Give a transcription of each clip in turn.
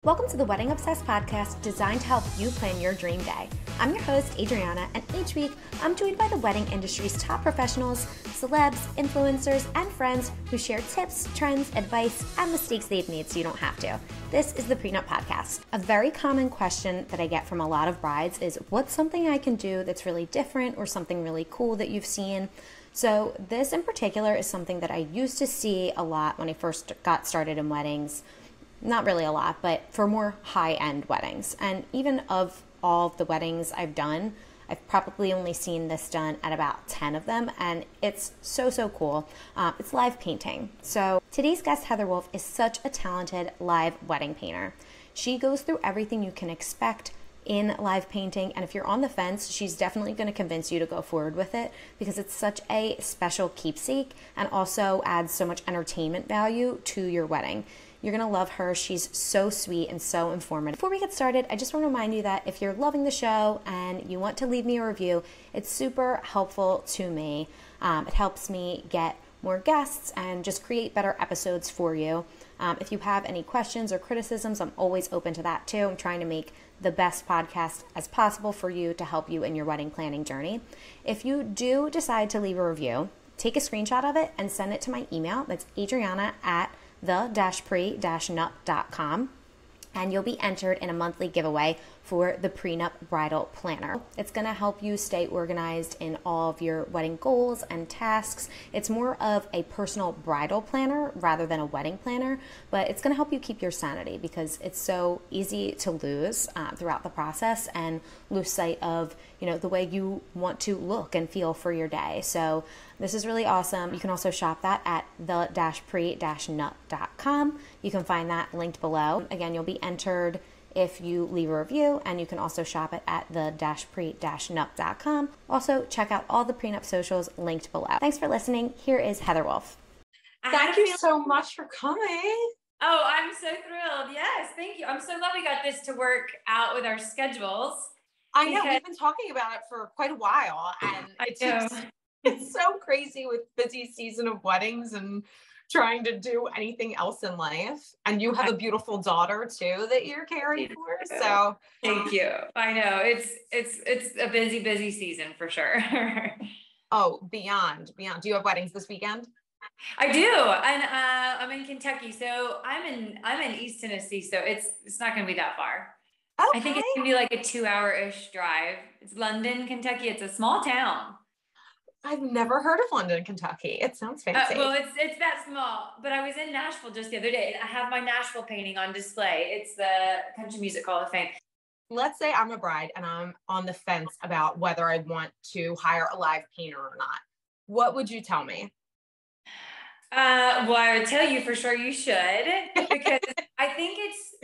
Welcome to the Wedding Obsessed podcast designed to help you plan your dream day. I'm your host, Adriana, and each week I'm joined by the wedding industry's top professionals, celebs, influencers, and friends who share tips, trends, advice, and mistakes they've made so you don't have to. This is the Prenup Podcast. A very common question that I get from a lot of brides is, what's something I can do that's really different or something really cool that you've seen? So this in particular is something that I used to see a lot when I first got started in weddings. Not really a lot, but for more high-end weddings. And even of all of the weddings I've done, I've probably only seen this done at about 10 of them, and it's so cool. It's live painting. So today's guest, Heather Wolfe, is such a talented live wedding painter. She goes through everything you can expect in live painting, and if you're on the fence, she's definitely going to convince you to go forward with it because it's such a special keepsake and also adds so much entertainment value to your wedding. You're going to love her. She's so sweet and so informative. Before we get started, I just want to remind you that if you're loving the show and you want to leave me a review, it's super helpful to me. It helps me get more guests and just create better episodes for you. If you have any questions or criticisms, I'm always open to that too. I'm trying to make the best podcast as possible for you to help you in your wedding planning journey. If you do decide to leave a review, take a screenshot of it and send it to my email. That's adriana@the-pre-nut.com. And you'll be entered in a monthly giveaway for the Prenup Bridal Planner. It's going to help you stay organized in all of your wedding goals and tasks. It's more of a personal bridal planner rather than a wedding planner, but it's going to help you keep your sanity because it's so easy to lose throughout the process and lose sight of, the way you want to look and feel for your day. So this is really awesome. You can also shop that at the-pre-nut.com. You can find that linked below. Again, you'll be entered if you leave a review, and you can also shop it at the-pre-nut.com. Also, check out all the Prenup socials linked below. Thanks for listening. Here is Heather Wolfe. Thank you so much for coming. Oh, I'm so thrilled. Yes, thank you. I'm so glad we got this to work out with our schedules. I know, we've been talking about it for quite a while, and it's so crazy with busy season of weddings and trying to do anything else in life. And you have a beautiful daughter too that you're caring for. So thank you. I know it's a busy season for sure. Oh, beyond. Do you have weddings this weekend? I do, and I'm in Kentucky, so I'm in East Tennessee, so it's not going to be that far. Okay. I think it's going to be like a 2-hour-ish drive. It's London, Kentucky. It's a small town. I've never heard of London, Kentucky. It sounds fancy. Well, it's that small, but I was in Nashville just the other day. I have my Nashville painting on display. It's the Country Music Hall of Fame. Let's say I'm a bride and I'm on the fence about whether I want to hire a live painter or not. What would you tell me? Well, I would tell you for sure you should, because I think it's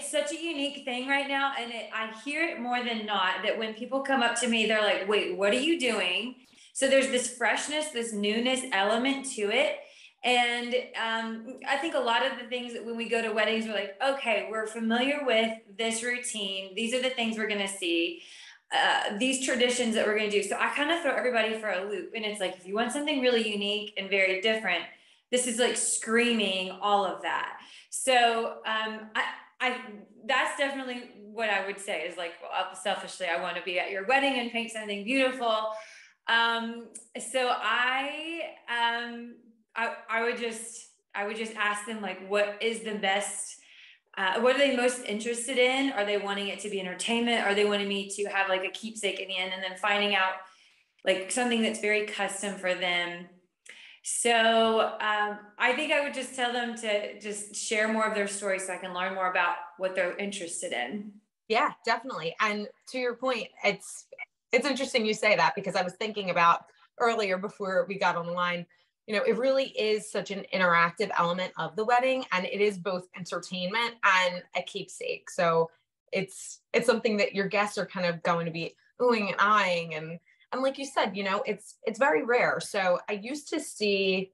such a unique thing right now. And I hear it more than not that when people come up to me, they're like, wait, what are you doing? So there's this freshness, this newness element to it. And I think a lot of the things that when we go to weddings, we're like, okay, we're familiar with this routine. These are the things we're going to see. These traditions that we're going to do. So I kind of throw everybody for a loop. And it's like, if you want something really unique and very different, this is like screaming all of that. So I that's definitely what I would say is like, well, selfishly, I want to be at your wedding and paint something beautiful. So I would just ask them, like, what is the best, what are they most interested in? Are they wanting it to be entertainment? Are they wanting me to have like a keepsake in the end, and then finding out like something that's very custom for them? So, I think I would just tell them to just share more of their story so I can learn more about what they're interested in. Yeah, definitely. And to your point, it's interesting you say that, because I was thinking about earlier before we got on the line, it really is such an interactive element of the wedding, and it is both entertainment and a keepsake. So it's something that your guests are kind of going to be oohing and eyeing. And like you said, it's very rare. So I used to see,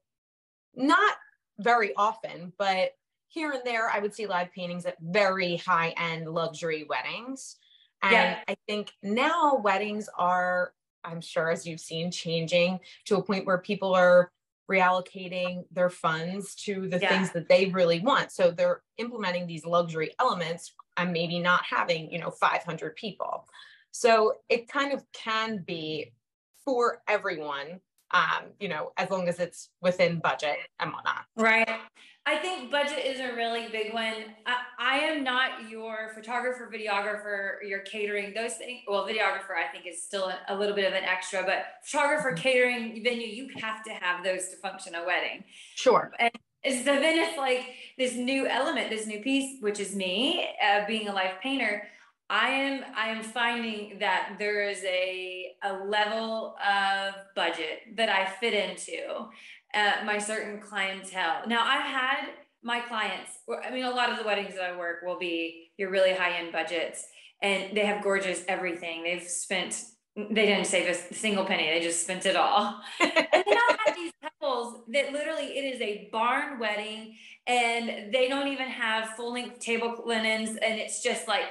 not very often, but here and there, I would see live paintings at very high-end luxury weddings. And I think now weddings are, I'm sure, as you've seen, changing to a point where people are reallocating their funds to the Yeah. things that they really want. So they're implementing these luxury elements and maybe not having, 500 people. So it kind of can be for everyone, as long as it's within budget and whatnot. Right. I think budget is a really big one. I am not your photographer, videographer, your catering, those things. Well, videographer, I think, is still a little bit of an extra, but photographer, catering, venue, you have to have those to function a wedding. Sure. And so then it's like this new element, this new piece, which is me, being a live painter. I am finding that there is a level of budget that I fit into my certain clientele. Now, I've had my clients, I mean, a lot of the weddings that I work will be your really high-end budgets, and they have gorgeous everything. They didn't save a single penny. They just spent it all. And then I'll have these couples that literally, it is a barn wedding, and they don't even have full-length table linens, and it's just like,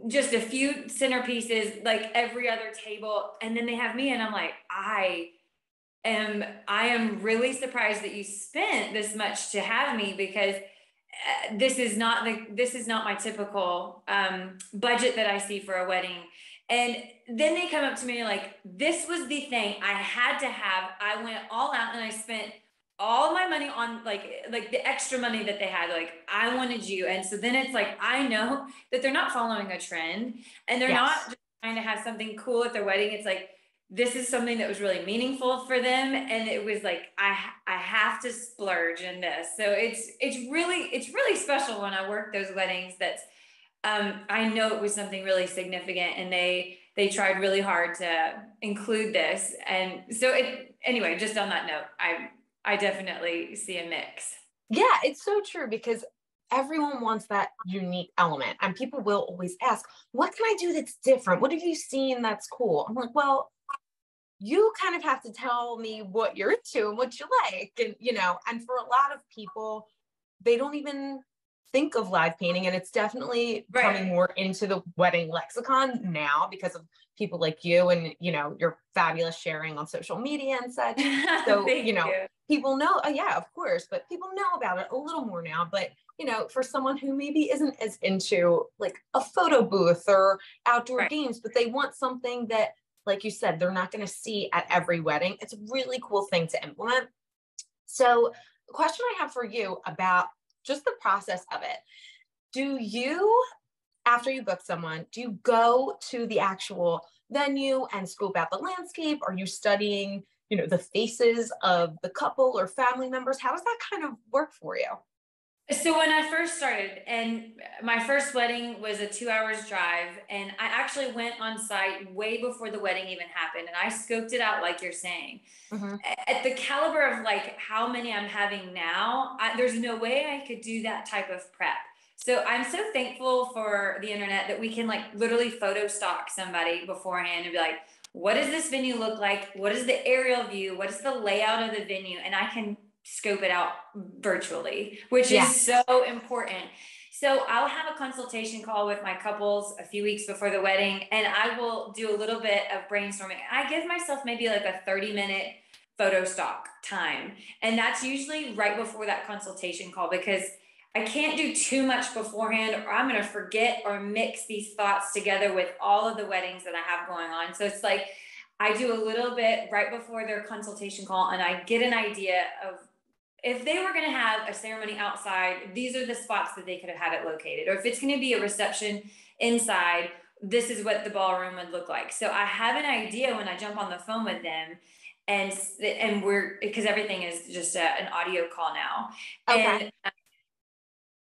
just a few centerpieces, like every other table. And then they have me, and I'm like, I am really surprised that you spent this much to have me, because this is not my typical budget that I see for a wedding. And then they come up to me like, this was the thing I had to have. I went all out and I spent all my money on like the extra money that they had. Like, I wanted you. And so then it's like, I know that they're not following a trend, and they're not just trying to have something cool at their wedding. It's like, this is something that was really meaningful for them. And it was like, I have to splurge in this. So it's really special when I work those weddings. That's, I know it was something really significant, and they tried really hard to include this. And so anyway, just on that note, I definitely see a mix. Yeah, it's so true, because everyone wants that unique element, and people will always ask, what can I do that's different? What have you seen that's cool? I'm like, well, you kind of have to tell me what you're into and what you like. And, and for a lot of people, they don't even think of live painting, and it's definitely coming more into the wedding lexicon now because of people like you and, your fabulous sharing on social media and such. So, people know, yeah, of course, but people know about it a little more now. But, for someone who maybe isn't as into like a photo booth or outdoor games, but they want something that, like you said, they're not going to see at every wedding, it's a really cool thing to implement. So the question I have for you about just the process of it, do you, after you book someone, do you go to the actual venue and scope out the landscape? Are you studying, the faces of the couple or family members? How does that kind of work for you? So when I first started, and my first wedding was a 2 hours drive, and I actually went on site way before the wedding even happened, and I scoped it out like you're saying. Mm-hmm. At the caliber of like how many I'm having now, there's no way I could do that type of prep. So I'm so thankful for the internet that we can like literally photo stock somebody beforehand and be like, what does this venue look like? What is the aerial view? What is the layout of the venue? And I can scope it out virtually, which is so important. So I'll have a consultation call with my couples a few weeks before the wedding, and I will do a little bit of brainstorming. I give myself maybe like a 30-minute photo stock time. And that's usually right before that consultation call, because I can't do too much beforehand, or I'm going to forget or mix these thoughts together with all of the weddings that I have going on. So it's like, I do a little bit right before their consultation call, and I get an idea of, if they were going to have a ceremony outside, these are the spots that they could have had it located. Or if it's going to be a reception inside, this is what the ballroom would look like. So I have an idea when I jump on the phone with them, and because everything is just an audio call now. Okay.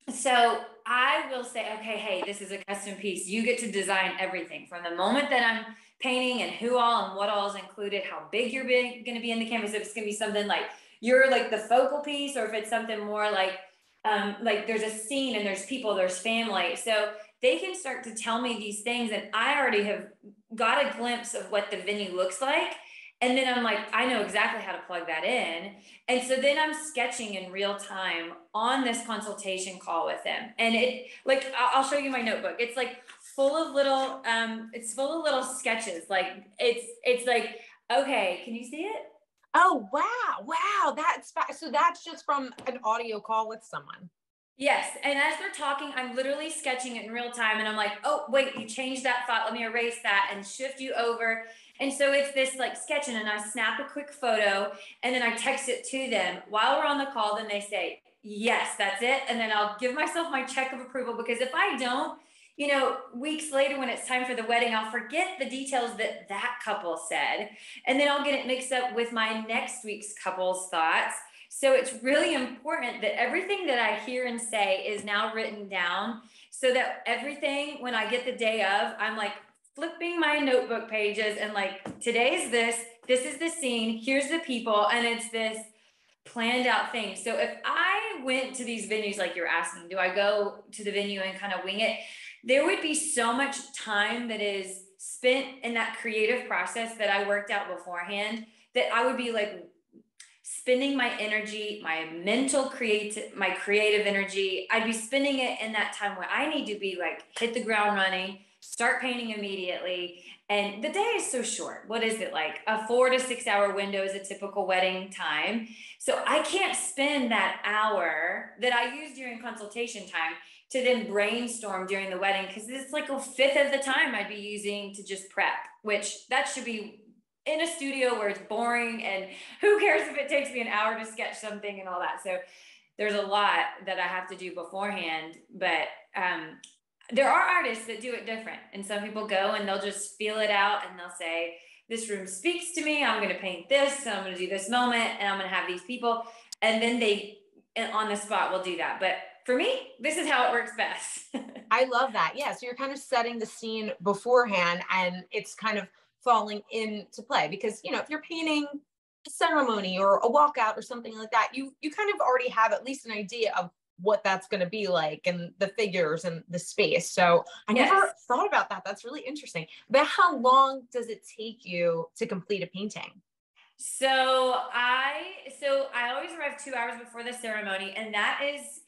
And so I will say, okay, hey, this is a custom piece. You get to design everything from the moment that I'm painting, and who all and what all is included, how big you're going to be in the canvas. If it's going to be something like you're like the focal piece, or if it's something more like there's a scene and there's people, there's family. So they can start to tell me these things, and I already have got a glimpse of what the venue looks like. And then I'm like, I know exactly how to plug that in. And so then I'm sketching in real time on this consultation call with them. And it, like, I'll show you my notebook. It's like full of little sketches. Like it's like, okay, can you see it? Oh, wow. Wow. So that's just from an audio call with someone. Yes. And as they're talking, I'm literally sketching it in real time. And I'm like, oh, wait, you changed that thought. Let me erase that and shift you over. And so it's this like sketching, and I snap a quick photo and then I text it to them while we're on the call. Then they say, yes, that's it. And then I'll give myself my check of approval, because if I don't, weeks later when it's time for the wedding, I'll forget the details that couple said. And then I'll get it mixed up with my next week's couple's thoughts. So it's really important that everything that I hear and say is now written down, so that everything, when I get the day of, I'm like flipping my notebook pages and like, today's this is the scene, here's the people, and it's this planned out thing. So if I went to these venues, like you're asking, do I go to the venue and kind of wing it? There would be so much time that is spent in that creative process that I worked out beforehand, that I would be like spending my energy, my creative energy. I'd be spending it in that time where I need to be like, hit the ground running, start painting immediately. And the day is so short. What is it, like a 4 to 6 hour window is a typical wedding time. So I can't spend that hour that I use during consultation time to then brainstorm during the wedding, because it's like a fifth of the time I'd be using to just prep, which that should be in a studio where it's boring, and who cares if it takes me an hour to sketch something and all that. So there's a lot that I have to do beforehand, but there are artists that do it different. And some people go and they'll just feel it out, and they'll say, this room speaks to me, I'm going to paint this, and I'm going to do this moment, and I'm going to have these people. And then they, on the spot, will do that. But for me, this is how it works best. I love that. Yeah. So you're kind of setting the scene beforehand, and it's kind of falling into play, because, if you're painting a ceremony or a walkout or something like that, you kind of already have at least an idea of what that's going to be like, and the figures and the space. So I never thought about that. That's really interesting. But how long does it take you to complete a painting? So I always arrive 2 hours before the ceremony, and that is,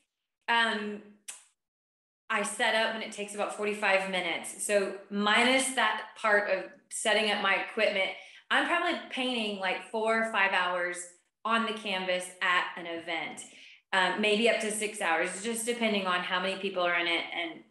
I set up and it takes about 45 minutes. So minus that part of setting up my equipment, I'm probably painting like 4 or 5 hours on the canvas at an event, maybe up to 6 hours, just depending on how many people are in it and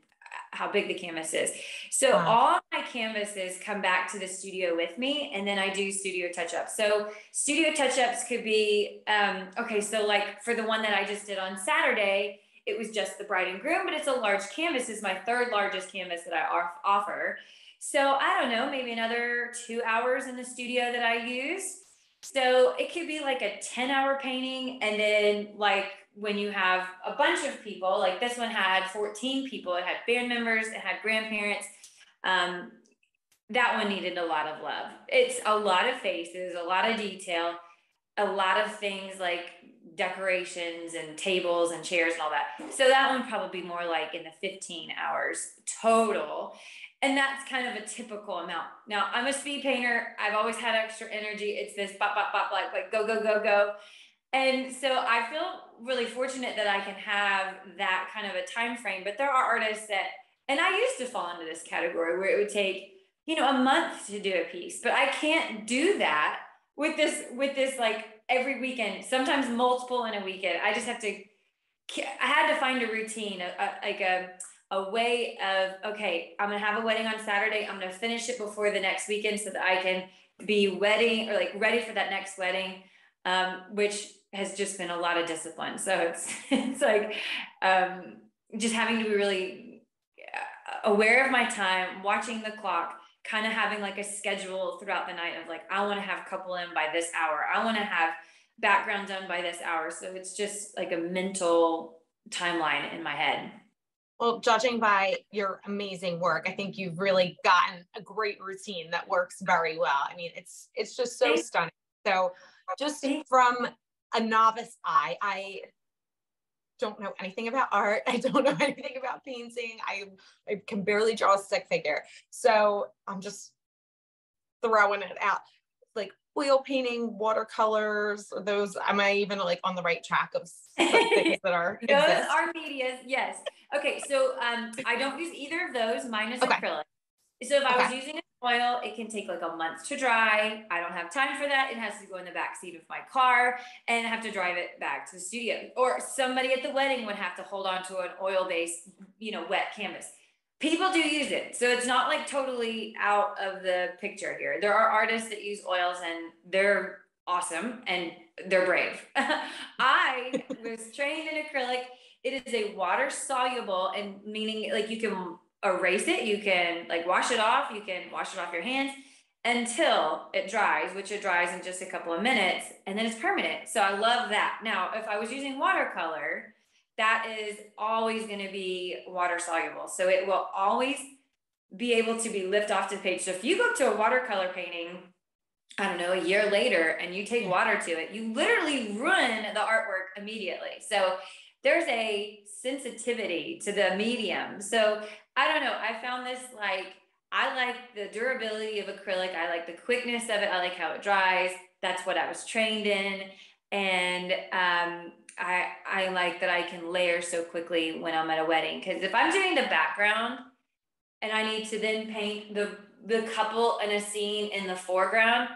how big the canvas is. So all my canvases come back to the studio with me, and then I do studio touch-ups. So studio touch-ups could be, so like for the one that I just did on Saturday, it was just the bride and groom, but it's a large canvas. It's my third largest canvas that I offer. So I don't know, maybe another 2 hours in the studio that I use. So it could be like a 10-hour painting. And then like when you have a bunch of people, like this one had 14 people, it had band members, it had grandparents. That one needed a lot of love. It's a lot of faces, a lot of detail, a lot of things like decorations and tables and chairs and all that. So that one probably more like in the 15 hours total. And that's kind of a typical amount. Now, I'm a speed painter. I've always had extra energy. It's this bop, bop, bop, like go, go, go, go. And so I feel really fortunate that I can have that kind of a time frame. But there are artists that, and I used to fall into this category where it would take, a month to do a piece. But I can't do that with this like every weekend, sometimes multiple in a weekend. I had to find a routine, a way of, okay, I'm going to have a wedding on Saturday. I'm going to finish it before the next weekend so that I can be ready for that next wedding, which has just been a lot of discipline. So it's like, just having to be really aware of my time, watching the clock, kind of having like a schedule throughout the night of like, I want to have couple in by this hour. I want to have background done by this hour. So it's just like a mental timeline in my head. Well, judging by your amazing work, I think you've really gotten a great routine that works very well. I mean, it's just so stunning. So just from a novice eye, I don't know anything about art. I don't know anything about painting. I can barely draw a stick figure. So I'm just throwing it out. Like oil painting, watercolors, those, am I even like on the right track of things that are Those exist? are medias, yes. Okay, so I don't use either of those, minus acrylic. So if I was using an oil, it can take like a month to dry. I don't have time for that. It has to go in the back seat of my car and I have to drive it back to the studio. Or somebody at the wedding would have to hold on to an oil-based, wet canvas. People do use it. So it's not like totally out of the picture here. There are artists that use oils and they're awesome and they're brave. I was trained in acrylic. It is a water soluble, and meaning like you can erase it, you can like wash it off, you can wash it off your hands until it dries, which it dries in just a couple of minutes, and then it's permanent. So I love that. Now, if I was using watercolor, that is always going to be water soluble. So it will always be able to be lifted off the page. So if you go to a watercolor painting, I don't know, a year later, and you take water to it, you literally ruin the artwork immediately. So there's a sensitivity to the medium. So I don't know. I found this I like the durability of acrylic. I like the quickness of it. I like how it dries. That's what I was trained in. And I like that I can layer so quickly when I'm at a wedding. Because if I'm doing the background and I need to then paint the couple in a scene in the foreground,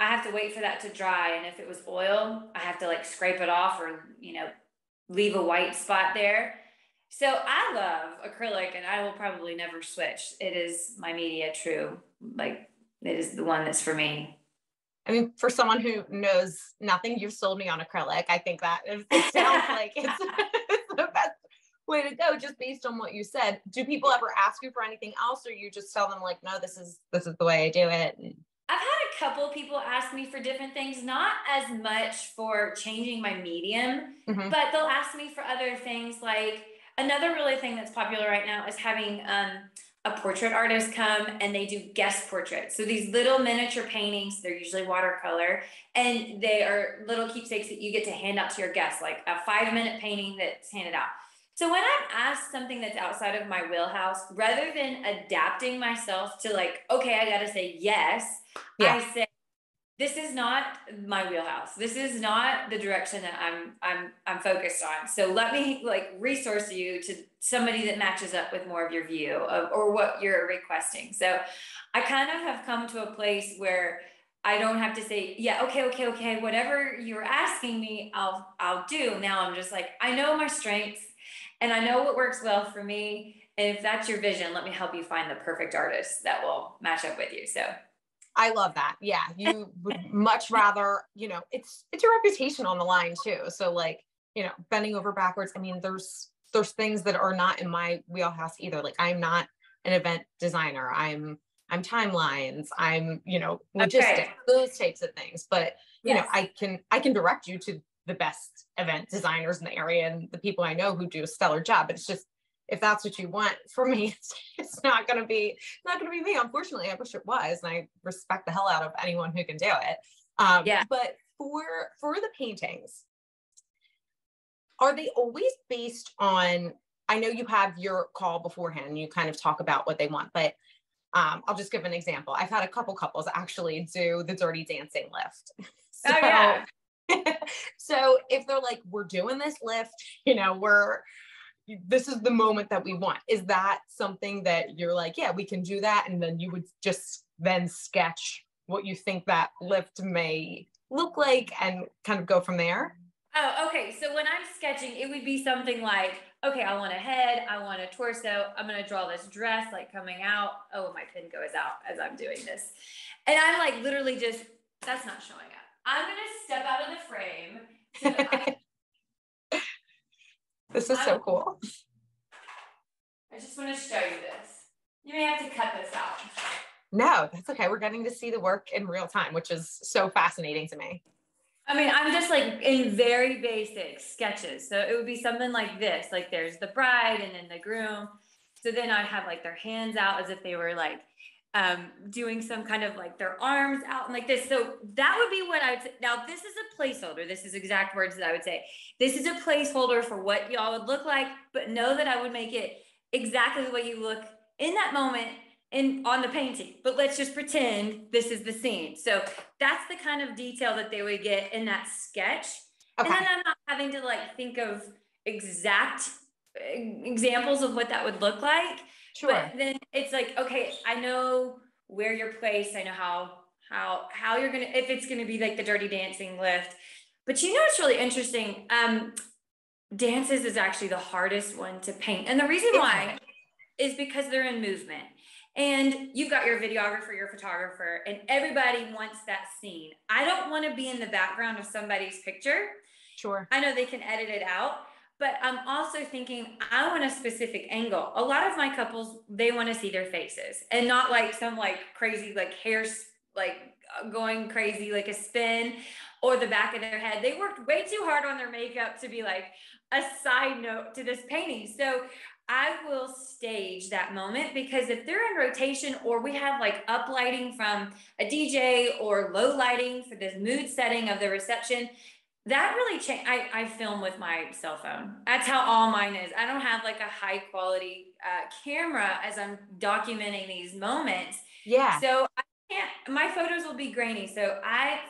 I have to wait for that to dry. And if it was oil, I have to like scrape it off or, leave a white spot there. So I love acrylic and I will probably never switch. It is my media true. Like it is the one that's for me. I mean, for someone who knows nothing, you've sold me on acrylic. I think that it sounds like it's the best way to go, just based on what you said. Do people ever ask you for anything else, or you just tell them like, no, this is the way I do it? I've had a couple people ask me for different things, not as much for changing my medium, but they'll ask me for other things. Like another really thing that's popular right now is having a portrait artist come and they do guest portraits. So these little miniature paintings, they're usually watercolor, and they are little keepsakes that you get to hand out to your guests, like a 5-minute painting that's handed out. So when I'm asked something that's outside of my wheelhouse, rather than adapting myself to like, okay, I got to say yes, I say, this is not my wheelhouse. This is not the direction that I'm focused on. So let me like resource you to somebody that matches up with more of your view or what you're requesting. So I kind of have come to a place where I don't have to say, yeah, okay, whatever you're asking me, I'll do. Now I'm just like, I know my strengths and I know what works well for me. And if that's your vision, let me help you find the perfect artist that will match up with you. So I love that. Yeah. You would much rather, it's your reputation on the line too. So like, bending over backwards. I mean, there's things that are not in my wheelhouse either. Like I'm not an event designer. I'm timelines. I'm, logistics, those types of things. But, I can direct you to the best event designers in the area and the people I know who do a stellar job. But it's just, if that's what you want for me, it's not going to be me. Unfortunately, I wish it was, and I respect the hell out of anyone who can do it. But for the paintings, are they always based on, I know you have your call beforehand and you kind of talk about what they want, but I'll just give an example. I've had a couple couples actually do the Dirty Dancing lift. So if they're like, we're doing this lift, this is the moment that we want. Is that something that you're like, yeah, we can do that? And then you would just then sketch what you think that lift may look like and kind of go from there? Oh, okay. So when I'm sketching, it would be something like, okay, I want a head, I want a torso, I'm going to draw this dress like coming out. Oh, my pin goes out as I'm doing this. And I'm like, literally just, that's not showing up. I'm going to step out of the frame. So that this is so cool. I just want to show you this. You may have to cut this out. No, that's okay. We're getting to see the work in real time, which is so fascinating to me. I mean, I'm just like in very basic sketches. So it would be something like this, like there's the bride and then the groom. So then I'd have like their hands out as if they were like doing some kind of like their arms out and like this. So that would be what I'd say. Now, this is a placeholder. This is exact words that I would say. This is a placeholder for what y'all would look like, but know that I would make it exactly the way you look in that moment on the painting. But let's just pretend this is the scene. So that's the kind of detail that they would get in that sketch. Okay. And then I'm not having to like think of exact examples of what that would look like. Sure. But then it's like, okay, I know where you're placed. I know how you're going to, if it's going to be like the Dirty Dancing lift. But you know, it's really interesting. Dances is actually the hardest one to paint. And the reason why is because they're in movement. And you've got your videographer, your photographer, and everybody wants that scene. I don't want to be in the background of somebody's picture. Sure. I know they can edit it out, but I'm also thinking I want a specific angle. A lot of my couples, they want to see their faces and not like some like crazy, like hair, like going crazy, like a spin or the back of their head. They worked way too hard on their makeup to be like a side note to this painting. So I will stage that moment, because if they're in rotation or we have like up lighting from a DJ or low lighting for this mood setting of the reception, that really changed. I film with my cell phone. That's how all mine is. I don't have like a high quality camera as I'm documenting these moments. Yeah. So I can't, my photos will be grainy. So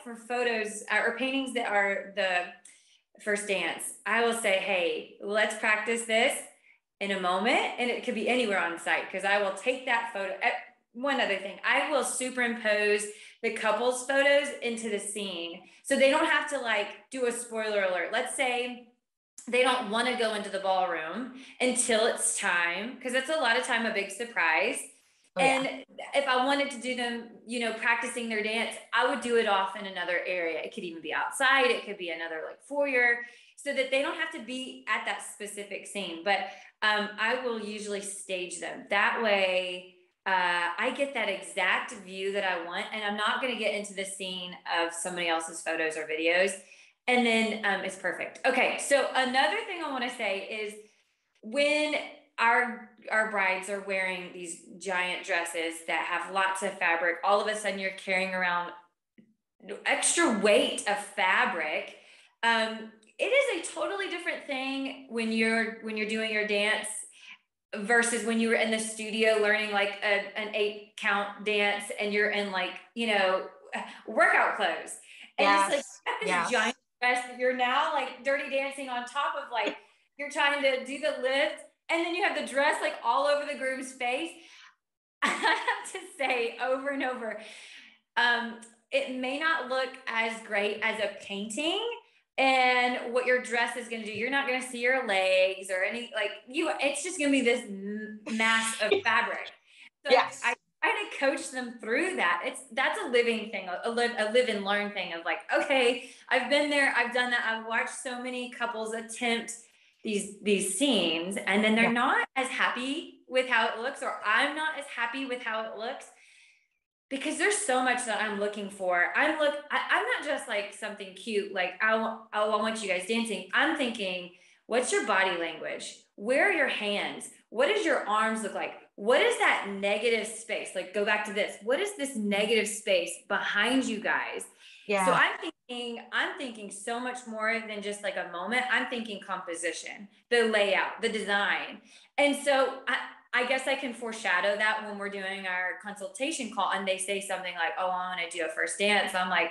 for photos or paintings that are the first dance, I will say, hey, let's practice this in a moment. And it could be anywhere on site, because I will take that photo. One other thing, I will superimpose the couple's photos into the scene, so they don't have to like do a spoiler alert. Let's say they don't want to go into the ballroom until it's time, because that's a lot of time a big surprise. And if I wanted to do them, you know, practicing their dance, I would do it off in another area. It could even be outside. It could be another like foyer, so that they don't have to be at that specific scene. But I will usually stage them. That way I get that exact view that I want, and I'm not going to get into the scene of somebody else's photos or videos. And then it's perfect. Okay. So another thing I want to say is, when our brides are wearing these giant dresses that have lots of fabric, all of a sudden you're carrying around extra weight of fabric. It is a totally different thing when you're doing your dance versus when you were in the studio learning like an 8-count dance and you're in like, you know, workout clothes. And it's like this giant dress that you're now like Dirty Dancing on top of, like you're trying to do the lift, and then you have the dress like all over the groom's face. I have to say over and over, it may not look as great as a painting, and what your dress is going to do, you're not going to see your legs or any, like it's just going to be this mass of fabric. So I try to coach them through that. That's a living thing, a live and learn thing of like, okay, I've been there, I've done that. I've watched so many couples attempt these scenes, and then they're not as happy with how it looks, or I'm not as happy with how it looks, because there's so much that I'm looking for. I'm not just like something cute, like I want you guys dancing. I'm thinking, what's your body language? Where are your hands? What does your arms look like? What is that negative space? Like, go back to this. What is this negative space behind you guys? Yeah. So I'm thinking so much more than just like a moment. I'm thinking composition, the layout, the design. And so I guess I can foreshadow that when we're doing our consultation call and they say something like, oh, I want to do a first dance. I'm like,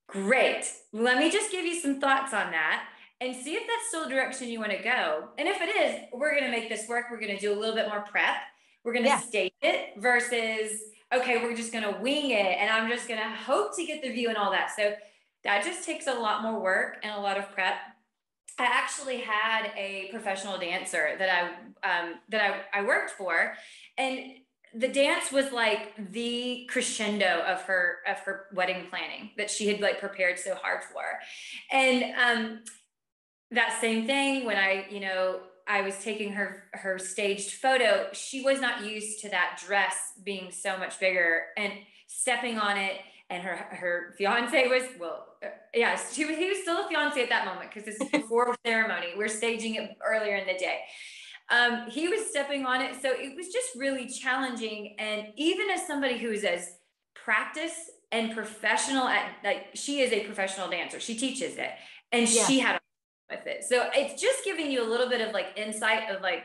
great. Let me just give you some thoughts on that and see if that's still the direction you want to go. And if it is, we're going to make this work. We're going to do a little bit more prep. We're going to stage it versus, okay, we're just going to wing it, and I'm just going to hope to get the view and all that. So that just takes a lot more work and a lot of prep. I actually had a professional dancer that I worked for, and the dance was like the crescendo of her wedding planning that she had like prepared so hard for. And that same thing when I was taking her staged photo, she was not used to that dress being so much bigger and stepping on it. And her fiance was, he was still a fiance at that moment, because this is before ceremony. We're staging it earlier in the day. He was stepping on it. So it was just really challenging. And even as somebody who is as practiced and professional she is a professional dancer. She teaches it, and she had a with it. So it's just giving you a little bit of like insight of like,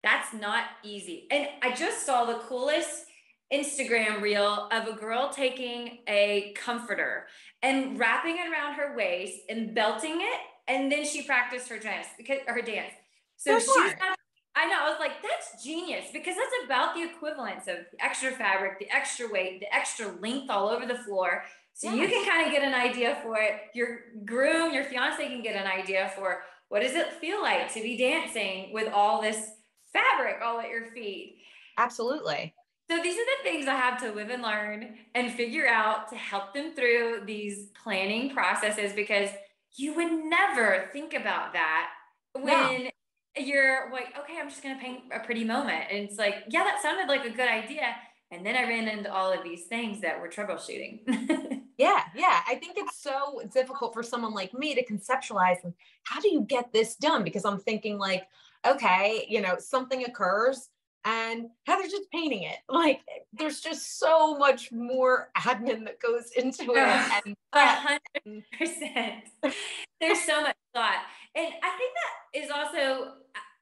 that's not easy. And I just saw the coolest Instagram reel of a girl taking a comforter and wrapping it around her waist and belting it. And then she practiced her dance. So she's not I know. I was like, that's genius, because that's about the equivalence of the extra fabric, the extra weight, the extra length all over the floor. So you can kind of get an idea for it. Your groom, your fiance can get an idea for what does it feel like to be dancing with all this fabric all at your feet. Absolutely. So these are the things I have to live and learn and figure out to help them through these planning processes, because you would never think about that when you're like, okay, I'm just going to paint a pretty moment. And it's like, yeah, that sounded like a good idea. And then I ran into all of these things that were troubleshooting. Yeah. I think it's so difficult for someone like me to conceptualize, like, how do you get this done? Because I'm thinking like, okay, something occurs and Heather's just painting it. Like, there's just so much more admin that goes into it. And 100%. There's so much thought. And I think that is also,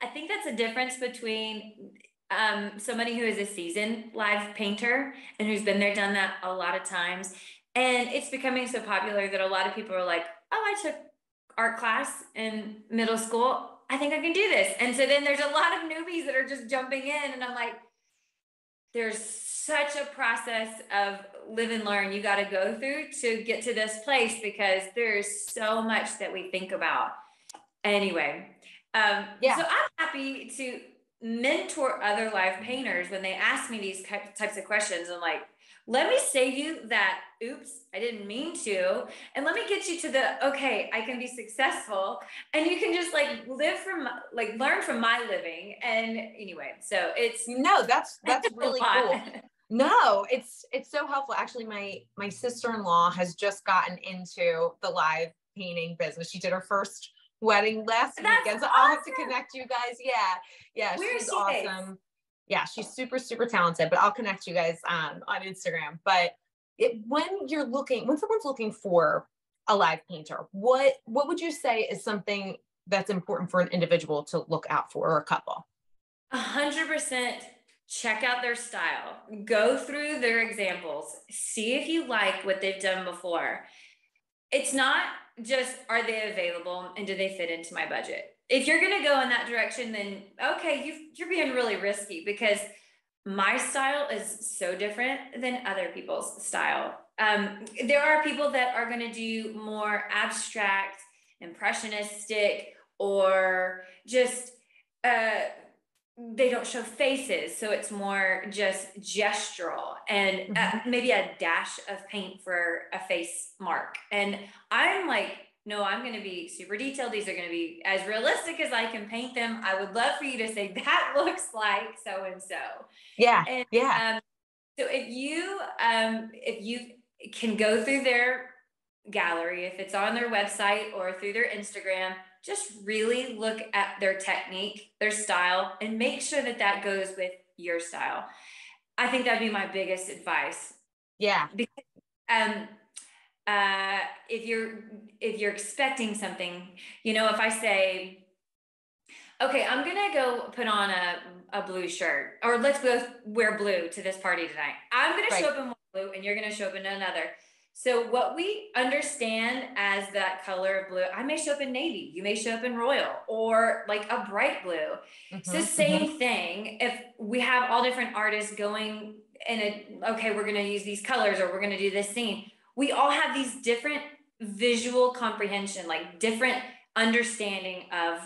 I think that's a difference between somebody who is a seasoned live painter and who's been there, done that a lot of times. And it's becoming so popular that a lot of people are like, oh, I took art class in middle school. I think I can do this. And so then there's a lot of newbies that are just jumping in, and I'm like, there's such a process of live and learn you got to go through to get to this place, because there's so much that we think about. Anyway, so I'm happy to mentor other live painters when they ask me these types of questions. I'm like, let me save you that, oops, I didn't mean to. And let me get you to the, okay, I can be successful. And you can just like learn from my living. And anyway, so it's. No, that's really cool. No, it's so helpful. Actually, my sister-in-law has just gotten into the live painting business. She did her first wedding last weekend. So I'll have to connect you guys. Yeah. She's awesome. Yeah, she's super, super talented, but I'll connect you guys on Instagram. But when someone's looking for a live painter, what would you say is something that's important for an individual to look out for, or a couple? 100% check out their style, go through their examples, see if you like what they've done before. It's not just, are they available and do they fit into my budget? If you're going to go in that direction, then okay, you're being really risky, because my style is so different than other people's style. There are people that are going to do more abstract, impressionistic, or just they don't show faces, so it's more just gestural, and maybe a dash of paint for a face mark. And I'm like, no, I'm going to be super detailed. These are going to be as realistic as I can paint them. I would love for you to say that looks like so and so. Yeah. So if you can go through their gallery, if it's on their website or through their Instagram, just really look at their technique, their style, and make sure that goes with your style. I think that'd be my biggest advice. Yeah. Because, if you're expecting something, if I say, okay, I'm gonna go put on a blue shirt, or let's go wear blue to this party tonight. I'm gonna show up in one blue, and you're gonna show up in another. So what we understand as that color of blue, I may show up in navy, you may show up in royal, or like a bright blue. So same thing. If we have all different artists going okay, we're gonna use these colors, or we're gonna do this scene. We all have these different visual comprehension, like different understanding of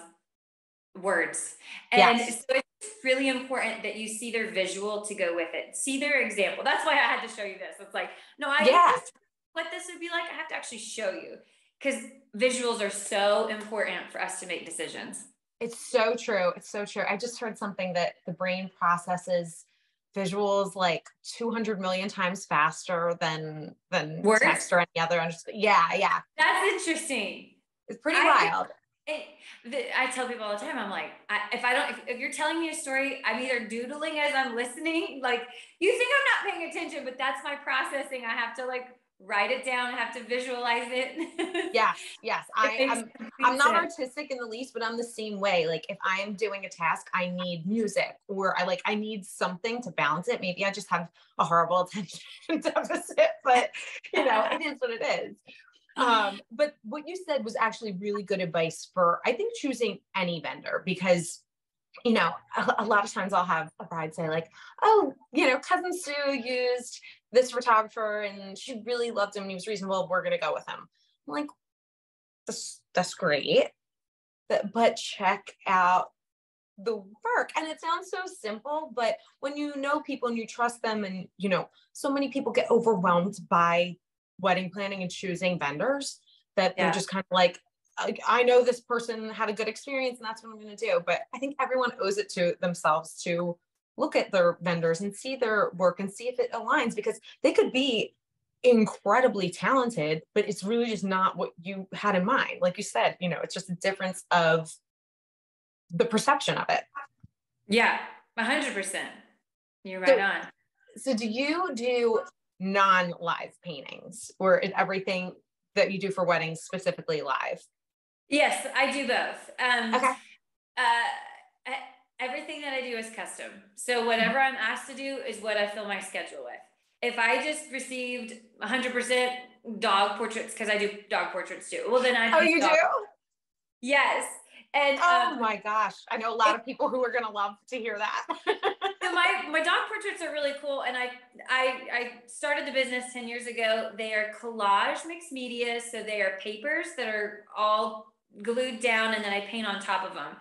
words. And so it's really important that you see their visual to go with it. See their example. That's why I had to show you this. It's like, no, what this would be like, I have to actually show you, because visuals are so important for us to make decisions. It's so true. I just heard something that the brain processes visuals like 200 million times faster than words? Text or any other. Yeah. That's interesting. It's pretty wild. I tell people all the time, I'm like, if you're telling me a story, I'm either doodling as I'm listening. Like, you think I'm not paying attention, but that's my processing. I have to like write it down. I have to visualize it. Yes. I'm not artistic in the least, but I'm the same way. Like, if I am doing a task, I need music, or I need something to balance it. Maybe I just have a horrible attention deficit, but it is what it is. But what you said was actually really good advice for, I think, choosing any vendor, because you know, a lot of times I'll have a bride say like, oh, you know, cousin Sue used this photographer and she really loved him and he was reasonable. We're going to go with him. I'm like, that's great. But check out the work. And it sounds so simple, but when you know people and you trust them, and, you know, so many people get overwhelmed by wedding planning and choosing vendors that they're just kind of like, I know this person had a good experience and that's what I'm going to do. But I think everyone owes it to themselves to look at their vendors and see their work and see if it aligns, because they could be incredibly talented, but it's really just not what you had in mind. Like you said, you know, it's just a difference of the perception of it. Yeah, 100%. You're right on. So do you do non-live paintings, or is everything that you do for weddings specifically live? Yes, I do both. Okay. Everything that I do is custom. So whatever I'm asked to do is what I fill my schedule with. If I just received 100% dog portraits, because I do dog portraits too, well, then I Oh, you do? Yes. And oh my gosh, I know a lot of people who are going to love to hear that. So my dog portraits are really cool, and I started the business 10 years ago. They are collage mixed media, so they are papers that are all glued down, and then I paint on top of them.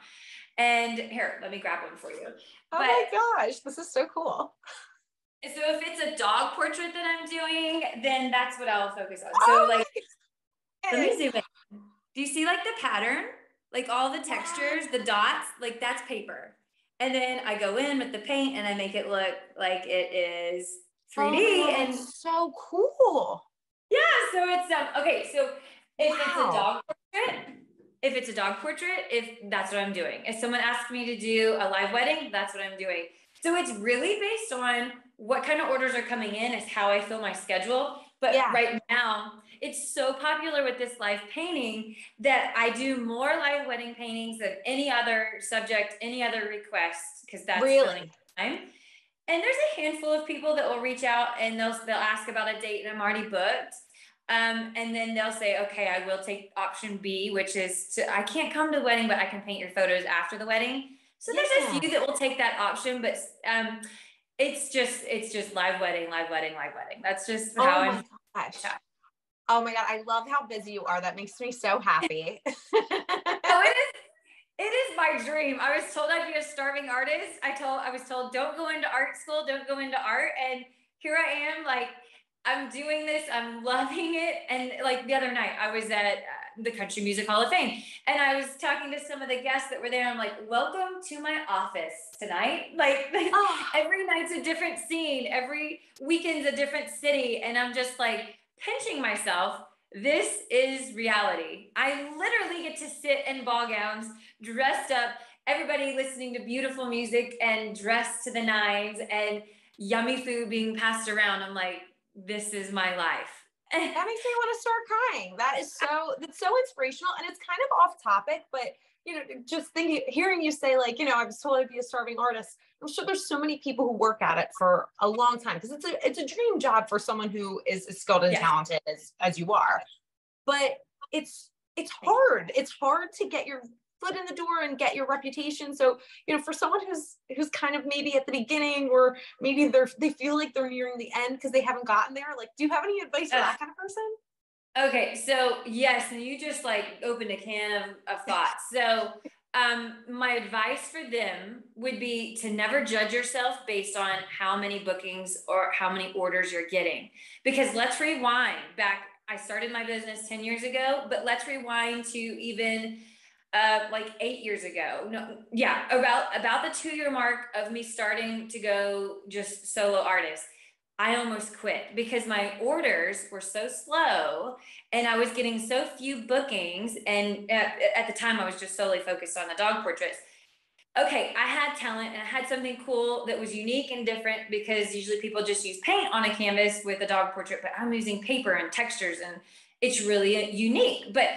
And here, let me grab them for you. Oh my gosh, this is so cool. So if it's a dog portrait that I'm doing, then that's what I'll focus on. So like, let me zoom in. Do you see like the pattern? Like all the textures, the dots, like that's paper. And then I go in with the paint and I make it look like it is 3D. Oh, and so cool. Yeah, so it's okay. So if it's a dog portrait, if that's what I'm doing. If someone asks me to do a live wedding, that's what I'm doing. So it's really based on what kind of orders are coming in is how I fill my schedule. But right now, it's so popular with this live painting that I do more live wedding paintings than any other subject, any other request, because that's filling time. And there's a handful of people that will reach out and they'll ask about a date and I'm already booked. And then they'll say, okay, I will take option B, which is I can't come to the wedding, but I can paint your photos after the wedding. So there's a few that will take that option, but it's just live wedding. That's just how I'm. Gosh. Oh my God. I love how busy you are. That makes me so happy. It is my dream. I was told I'd be a starving artist. I was told, don't go into art school, don't go into art. And here I am, like, I'm doing this. I'm loving it. And like the other night I was at the Country Music Hall of Fame and I was talking to some of the guests that were there. I'm like, welcome to my office tonight. Like every night's a different scene. Every weekend's a different city. And I'm just like pinching myself. This is reality. I literally get to sit in ball gowns, dressed up, everybody listening to beautiful music and dressed to the nines and yummy food being passed around. I'm like, this is my life. That makes me want to start crying. That's so inspirational. And it's kind of off topic, but you know, just hearing you say like, you know, I was told I'd be a starving artist. I'm sure there's so many people who work at it for a long time because it's a dream job for someone who is as skilled and talented as you are. But it's hard. It's hard to get your foot in the door and get your reputation. So, you know, for someone who's kind of maybe at the beginning or maybe they feel like they're nearing the end because they haven't gotten there, like, do you have any advice for that kind of person? Okay, so yes, and you just like opened a can of thoughts. So my advice for them would be to never judge yourself based on how many bookings or how many orders you're getting. Because let's rewind back. I started my business 10 years ago, but let's rewind to even like 8 years ago. No, yeah, about the 2-year mark of me starting to go just solo artist. I almost quit because my orders were so slow and I was getting so few bookings. And at the time I was just solely focused on the dog portraits. Okay, I had talent and I had something cool that was unique and different because usually people just use paint on a canvas with a dog portrait, but I'm using paper and textures and it's really unique. But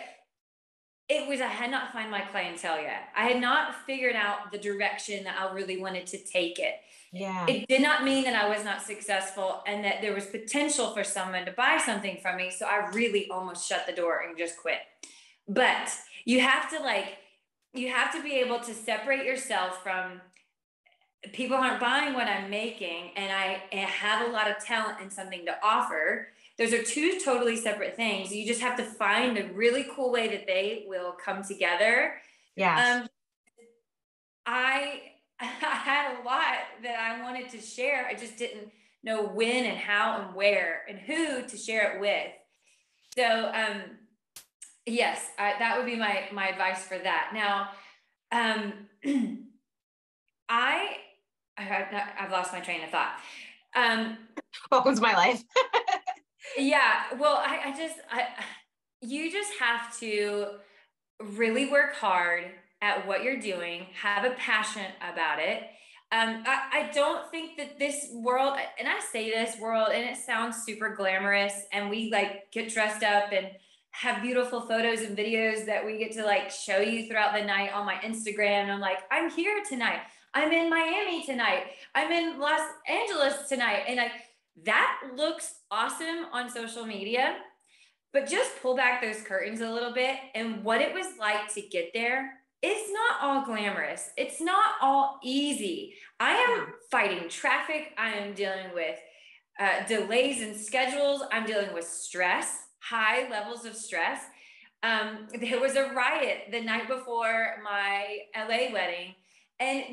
I had not found my clientele yet. I had not figured out the direction that I really wanted to take it. Yeah. It did not mean that I was not successful and that there was potential for someone to buy something from me. So I really almost shut the door and just quit. But you have to like you have to be able to separate yourself from people aren't buying what I'm making, and I have a lot of talent and something to offer. Those are two totally separate things. You just have to find a really cool way that they will come together. Yes. I had a lot that I wanted to share. I just didn't know when and how and where and who to share it with. So yes, that would be my advice for that. Now, I've lost my train of thought. Welcome to my life. Yeah, well, you just have to really work hard at what you're doing, have a passion about it. I don't think that this world, and I say this world, and it sounds super glamorous, and we like get dressed up and have beautiful photos and videos that we get to like show you throughout the night on my Instagram. And I'm like, I'm here tonight. I'm in Miami tonight. I'm in Los Angeles tonight. And like, that looks awesome on social media, but just pull back those curtains a little bit. And what it was like to get there, it's not all glamorous. It's not all easy. I am fighting traffic. I am dealing with delays in schedules. I'm dealing with stress, high levels of stress. There was a riot the night before my LA wedding, and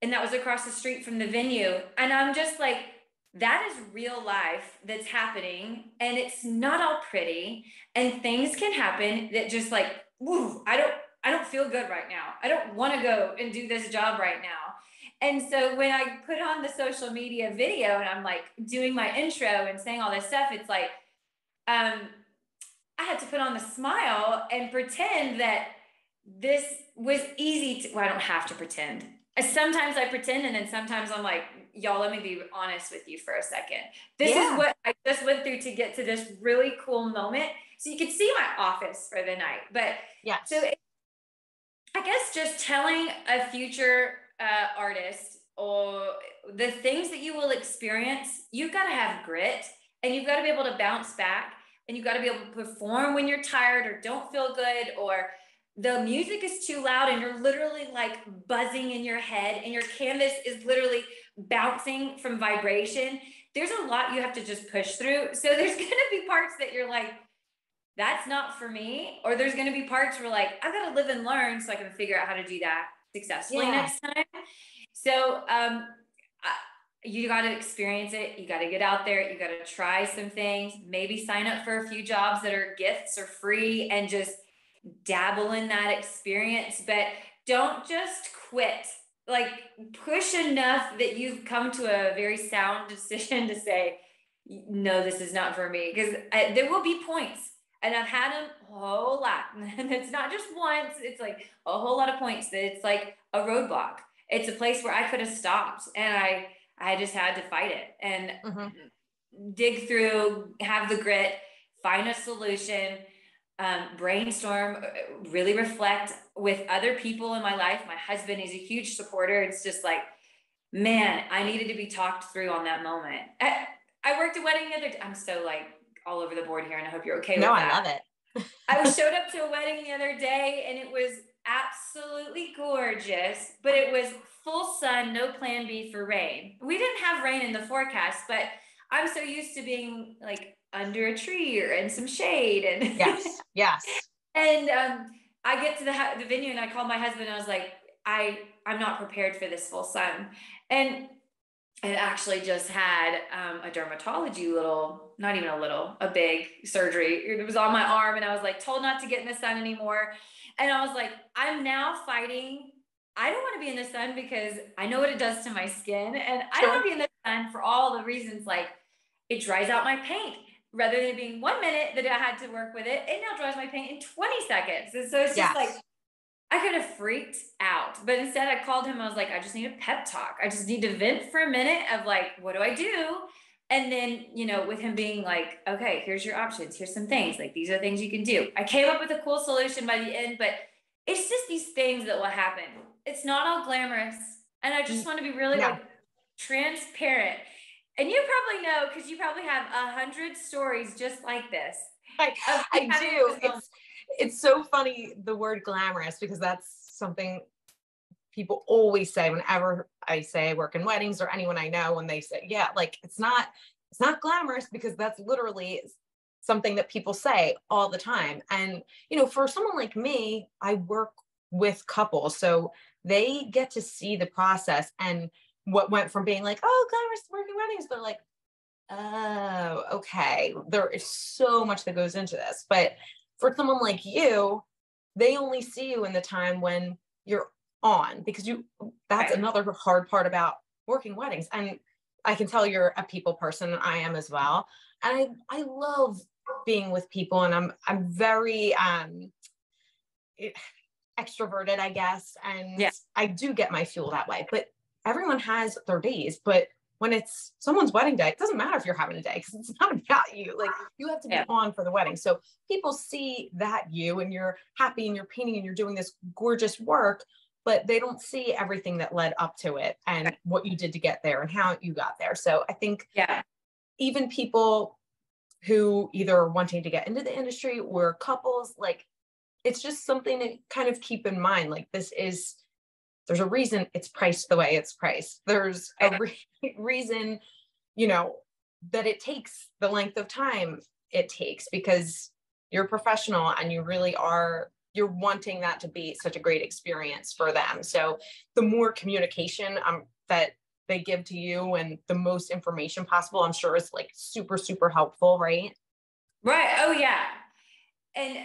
and that was across the street from the venue. And I'm just like, that is real life that's happening, and it's not all pretty, and things can happen that just like, woo, I don't feel good right now. I don't want to go and do this job right now. And so when I put on the social media video and I'm like doing my intro and saying all this stuff, it's like, I had to put on the smile and pretend that this was easy to, well, I don't have to pretend. Sometimes I pretend, and then sometimes I'm like, y'all, let me be honest with you for a second. This is what I just went through to get to this really cool moment. So you can see my office for the night. But so I guess just telling a future artist or the things that you will experience, you've got to have grit, and you've got to be able to bounce back, and you've got to be able to perform when you're tired or don't feel good, or the music is too loud and you're literally like buzzing in your head and your canvas is literally bouncing from vibration. There's a lot you have to just push through. So there's going to be parts that you're like, that's not for me. Or there's going to be parts where like, I got to live and learn so I can figure out how to do that successfully next time. So you got to experience it. You got to get out there. You got to try some things, maybe sign up for a few jobs that are gifts or free, and just dabble in that experience. But don't just quit. Like, push enough that you've come to a very sound decision to say, no, this is not for me. Because there will be points, and I've had them a whole lot. And it's not just once, it's like a whole lot of points that it's like a roadblock. It's a place where I could have stopped, and I just had to fight it and dig through, have the grit, find a solution, brainstorm, really reflect with other people in my life. My husband is a huge supporter. It's just like, man, I needed to be talked through on that moment. I worked a wedding the other day. I'm so like all over the board here, and I hope you're okay with that. No, I love it. I showed up to a wedding the other day, and it was absolutely gorgeous, but it was full sun, no plan B for rain. We didn't have rain in the forecast, but I'm so used to being like under a tree or in some shade. And yes. And I get to the venue, and I called my husband, and I was like, I'm not prepared for this full sun. And I actually just had a dermatology a big surgery. It was on my arm, and I was like told not to get in the sun anymore. And I was like, I'm now fighting. I don't want to be in the sun because I know what it does to my skin. And I don't want to be in the sun for all the reasons, like it dries out my paint. Rather than it being 1 minute that I had to work with it, it now dries my paint in 20 seconds. And so it's just like, I could have freaked out. But instead I called him. I was like, I just need a pep talk. I just need to vent for a minute of like, what do I do? And then, with him being like, okay, here's your options. Here's some things. Like, these are things you can do. I came up with a cool solution by the end, like, it's just these things that will happen. It's not all glamorous. And I just want to be really like transparent. And you probably know, because you probably have 100 stories just like this. I do. It's so funny, the word glamorous, because that's something people always say whenever I say I work in weddings, or anyone I know, when they say, yeah, like it's not glamorous, because that's literally something that people say all the time. And, for someone like me, I work with couples, so they get to see the process, and what went from being like, oh, glamorous working weddings, they're like, oh, okay, there is so much that goes into this. But for someone like you, they only see you in the time when you're on, because that's another hard part about working weddings. And I can tell you're a people person, and I am as well. And I love being with people, and I'm very extroverted, I guess. And I do get my fuel that way, but everyone has their days. But when it's someone's wedding day, it doesn't matter if you're having a day, because it's not about you. Like, you have to be on for the wedding. So people see that and you're happy, and you're painting, and you're doing this gorgeous work, but they don't see everything that led up to it, and what you did to get there, and how you got there. So I think even people who either are wanting to get into the industry, or couples, like, it's just something to kind of keep in mind. Like, there's a reason it's priced the way it's priced. There's a reason, that it takes the length of time it takes, because you're a professional, and you're wanting that to be such a great experience for them. So the more communication that they give to you, and the most information possible, I'm sure is like super, super helpful, right? Right. Oh yeah. And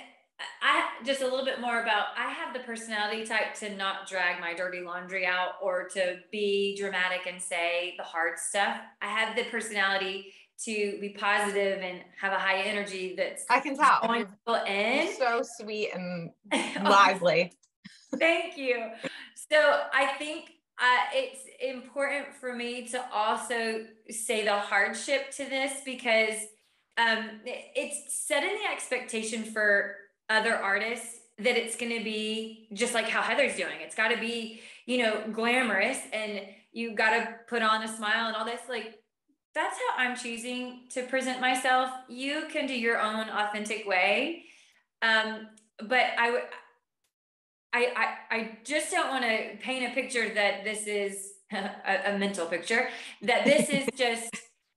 I just a little bit more about, I have the personality type to not drag my dirty laundry out, or to be dramatic and say the hard stuff. I have the personality to be positive and have a high energy that's I can tell. drawing people in. You're so sweet and lively. Thank you. So I think it's important for me to also say the hardship to this, because it's setting the expectation for other artists that it's going to be just like how Heather's doing. It's got to be, glamorous, and you got to put on a smile and all this. Like, that's how I'm choosing to present myself. You can do your own authentic way. But I just don't want to paint a picture that this is a mental picture, that this is just,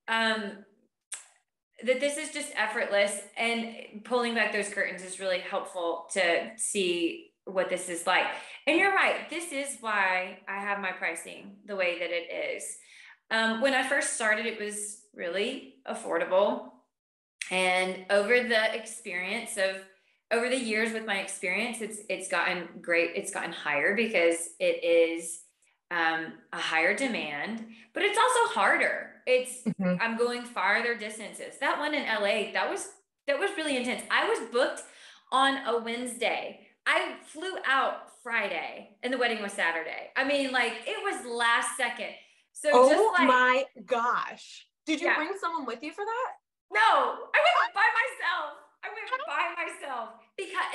that this is just effortless, and pulling back those curtains is really helpful to see what this is like. And you're right. This is why I have my pricing the way that it is. When I first started, it was really affordable. And over the years with my experience, it's gotten great. It's gotten higher, because it is a higher demand, but it's also harder. I'm going farther distances. That one in LA, that was really intense. I was booked on a Wednesday. I flew out Friday, and the wedding was Saturday. I mean, like, it was last second. So my gosh. Did you bring someone with you for that? No, I went by myself.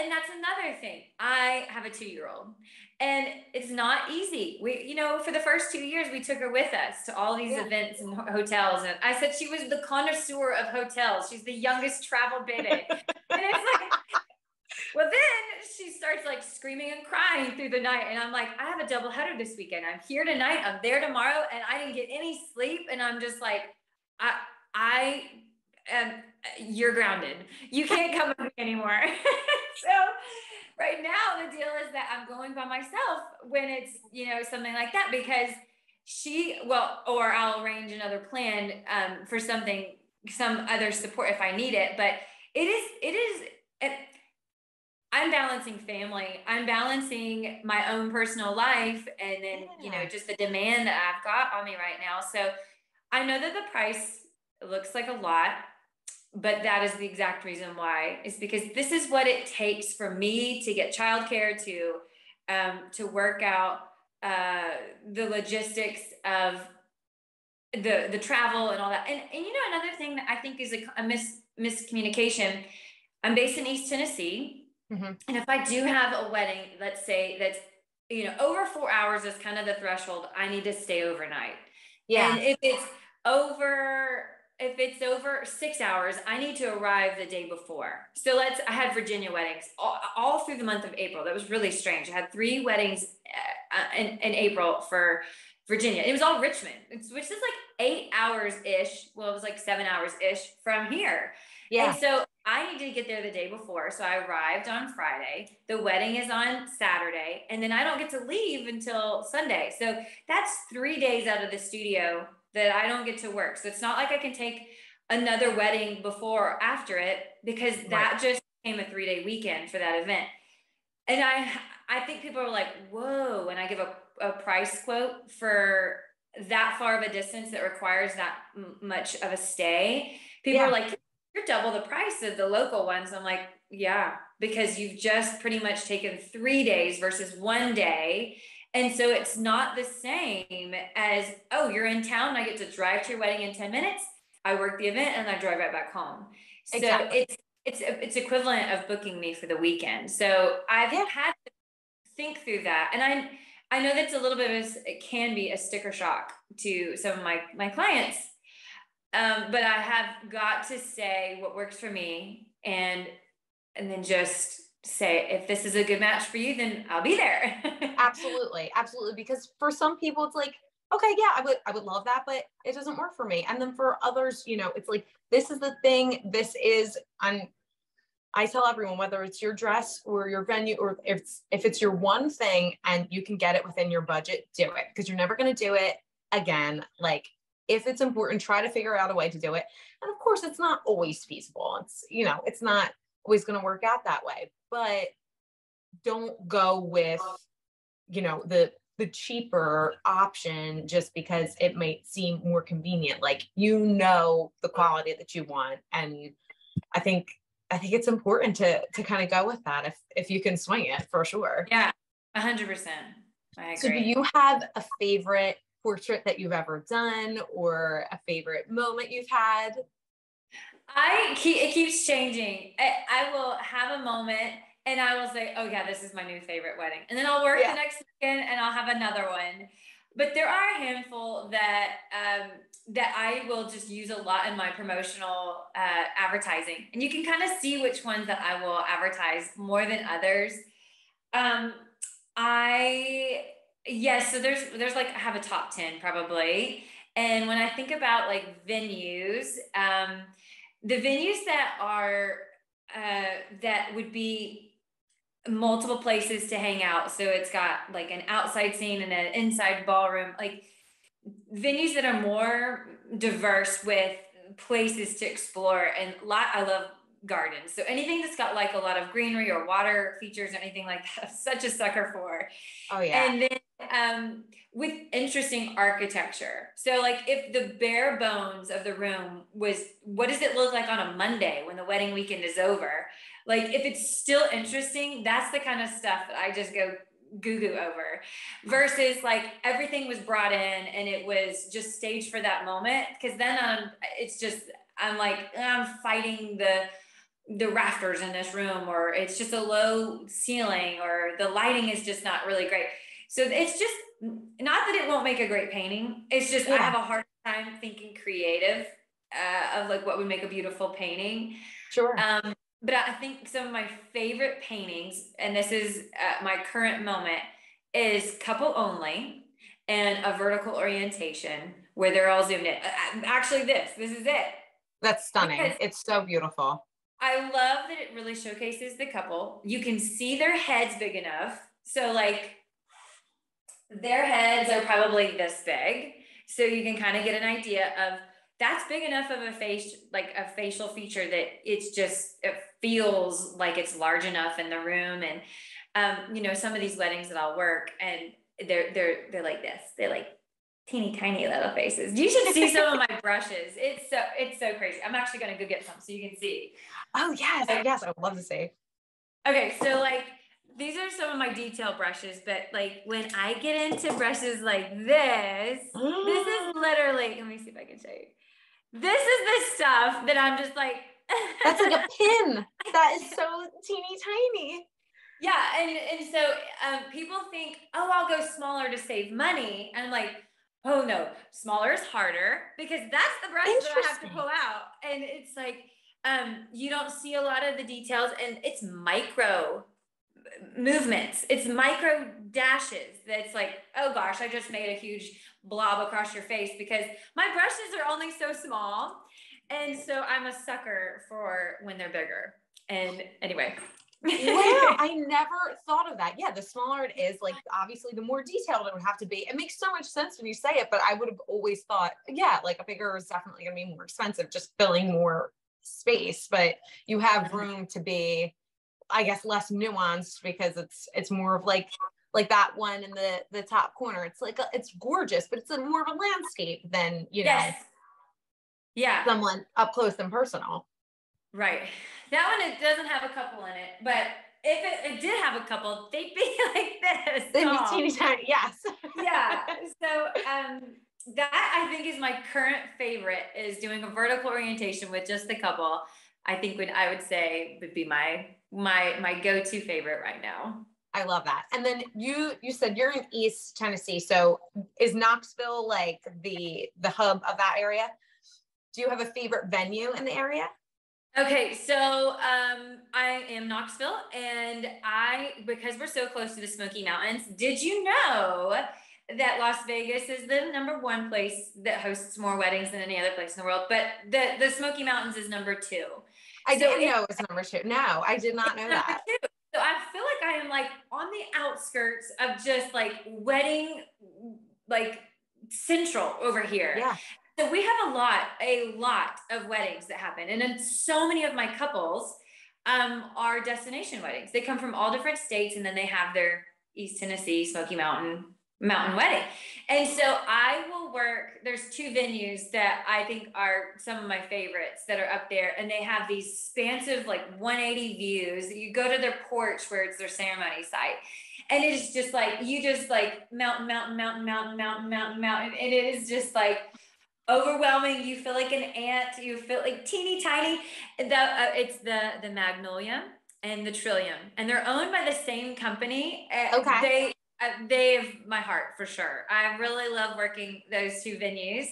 And that's another thing. I have a 2-year-old, and it's not easy. We, for the first 2 years, we took her with us to all these events and hotels. And I said she was the connoisseur of hotels. She's the youngest travel baby. And it's like, well, then she starts like screaming and crying through the night. And I'm like, I have a double header this weekend. I'm here tonight, I'm there tomorrow, and I didn't get any sleep. And I'm just like, you're grounded. You can't come with me anymore. So right now the deal is that I'm going by myself when it's, something like that, because or I'll arrange another plan for some other support if I need it. But I'm balancing family. I'm balancing my own personal life, and then, just the demand that I've got on me right now. So I know that the price looks like a lot, but that is the exact reason why. Is because this is what it takes for me to get childcare, to work out the logistics of the travel and all that. And another thing that I think is a miscommunication. I'm based in East Tennessee. Mm-hmm. And if I do have a wedding, let's say that's, over 4 hours is kind of the threshold. I need to stay overnight. Yeah. And if it's over if it's over 6 hours, I need to arrive the day before. So I had Virginia weddings all through the month of April. That was really strange. I had 3 weddings in April for Virginia. It was all Richmond, which is like 8 hours-ish. Well, it was like 7 hours-ish from here. Yeah. And so I needed to get there the day before. So I arrived on Friday. The wedding is on Saturday. And then I don't get to leave until Sunday. So that's 3 days out of the studio that I don't get to work. So it's not like I can take another wedding before or after it, because that just became a 3-day weekend for that event. And I think people are like, whoa, when I give a price quote for that far of a distance that requires that much of a stay, people are like, you're double the price of the local ones. I'm like, yeah, because you've just pretty much taken 3 days versus 1 day. And so it's not the same as, oh, you're in town, I get to drive to your wedding in 10 minutes, I work the event, and I drive right back home. Exactly. So it's equivalent of booking me for the weekend. So I've had to think through that. And I know that's a little bit of it can be a sticker shock to some of my clients. But I have got to say what works for me, and then just say, if this is a good match for you, then I'll be there. Absolutely. Absolutely. Because for some people it's like, okay, yeah, I would love that, but it doesn't work for me. And then for others, you know, it's like, this is the thing, I tell everyone, whether it's your dress or your venue, or if it's your one thing and you can get it within your budget, do it, because you're never going to do it again. Like, if it's important, try to figure out a way to do it. And of course, it's not always feasible. It's, you know, it's not always going to work out that way, but don't go with, you know, the cheaper option just because it might seem more convenient. Like, you know, the quality that you want. And I think it's important to kind of go with that if you can swing it, for sure. Yeah, 100%. I agree. So do you have a favorite portrait that you've ever done, or a favorite moment you've had? It keeps changing. I will have a moment and I will say, oh yeah, this is my new favorite wedding. And then I'll work the next weekend and I'll have another one. But there are a handful that I will just use a lot in my promotional advertising. And you can kind of see which ones that I will advertise more than others. So there's like, I have a top 10 probably. And when I think about like venues, the venues that are, that would be multiple places to hang out. So it's got like an outside scene and an inside ballroom, like venues that are more diverse with places to explore. And I love gardens. So anything that's got like a lot of greenery or water features or anything like that, I'm such a sucker for. Oh yeah. And then with interesting architecture. So like, if the bare bones of the room was, what does it look like on a Monday when the wedding weekend is over? Like, if it's still interesting, that's the kind of stuff that I just go goo over, versus like everything was brought in and it was just staged for that moment. Cause then I'm like, I'm fighting the rafters in this room, or it's just a low ceiling, or the lighting is just not really great. So it's just not that it won't make a great painting. It's just, I have a hard time thinking creative of like what would make a beautiful painting. Sure. But I think some of my favorite paintings, and this is my current moment, is couple only and a vertical orientation where they're all zoomed in. Actually, this is it. That's stunning. Because it's so beautiful. I love that it really showcases the couple. You can see their heads big enough. So like, their heads are probably this big. So you can kind of get an idea of, that's big enough of a face, like a facial feature, that it feels like it's large enough in the room. And, you know, some of these weddings that I'll work, and they're like this, they're like teeny tiny little faces. You should see some of my brushes. It's so crazy. I'm actually going to go get some so you can see. Oh yes. Yes. I would love to see. Okay. So like, these are some of my detail brushes, but like when I get into brushes like this is literally, let me see if I can show you. This is the stuff that I'm just like, that's like a pin. That is so teeny tiny. Yeah. And so people think, oh, I'll go smaller to save money. And I'm like, Oh no, smaller is harder because that's the brush that I have to pull out. And it's like, you don't see a lot of the details, and it's micro movements. It's micro dashes that's like, oh gosh, I just made a huge blob across your face because my brushes are only so small. And so I'm a sucker for when they're bigger. And anyway. Wow, I never thought of that. Yeah, the smaller it is, like obviously the more detailed it would have to be. It makes so much sense when you say it, but I would have always thought, yeah, like a bigger is definitely going to be more expensive, just filling more space, but you have room to be, I guess, less nuanced because it's more of like that one in the top corner. It's like it's gorgeous, but it's more of a landscape than, yes. Yeah, someone up close and personal. Right. That one, it doesn't have a couple in it, but if it did have a couple, they'd be like this. They'd be teeny tiny, yes. Yeah. So that I think is my current favorite, is doing a vertical orientation with just a couple. I think I would say would be my go-to favorite right now. I love that. And then you said you're in East Tennessee. So is Knoxville like the hub of that area? Do you have a favorite venue in the area? Okay, so I am Knoxville, and because we're so close to the Smoky Mountains, did you know that Las Vegas is the #1 place that hosts more weddings than any other place in the world? But the Smoky Mountains is #2. I didn't know it was #2. No, I did not know that. So I feel like I am like on the outskirts of just like wedding, like central over here. Yeah. So we have a lot of weddings that happen. And then so many of my couples are destination weddings. They come from all different states, and then they have their East Tennessee Smoky Mountain wedding. And so I will work, there's 2 venues that I think are some of my favorites that are up there. And they have these expansive, like 180 views. You go to their porch where it's their ceremony site. And it's just like, you just like mountain. And it is just like overwhelming. You feel like an ant. You feel like teeny tiny. It's the Magnolia and the Trillium, and they're owned by the same company. Okay. They have my heart for sure. I really love working those 2 venues.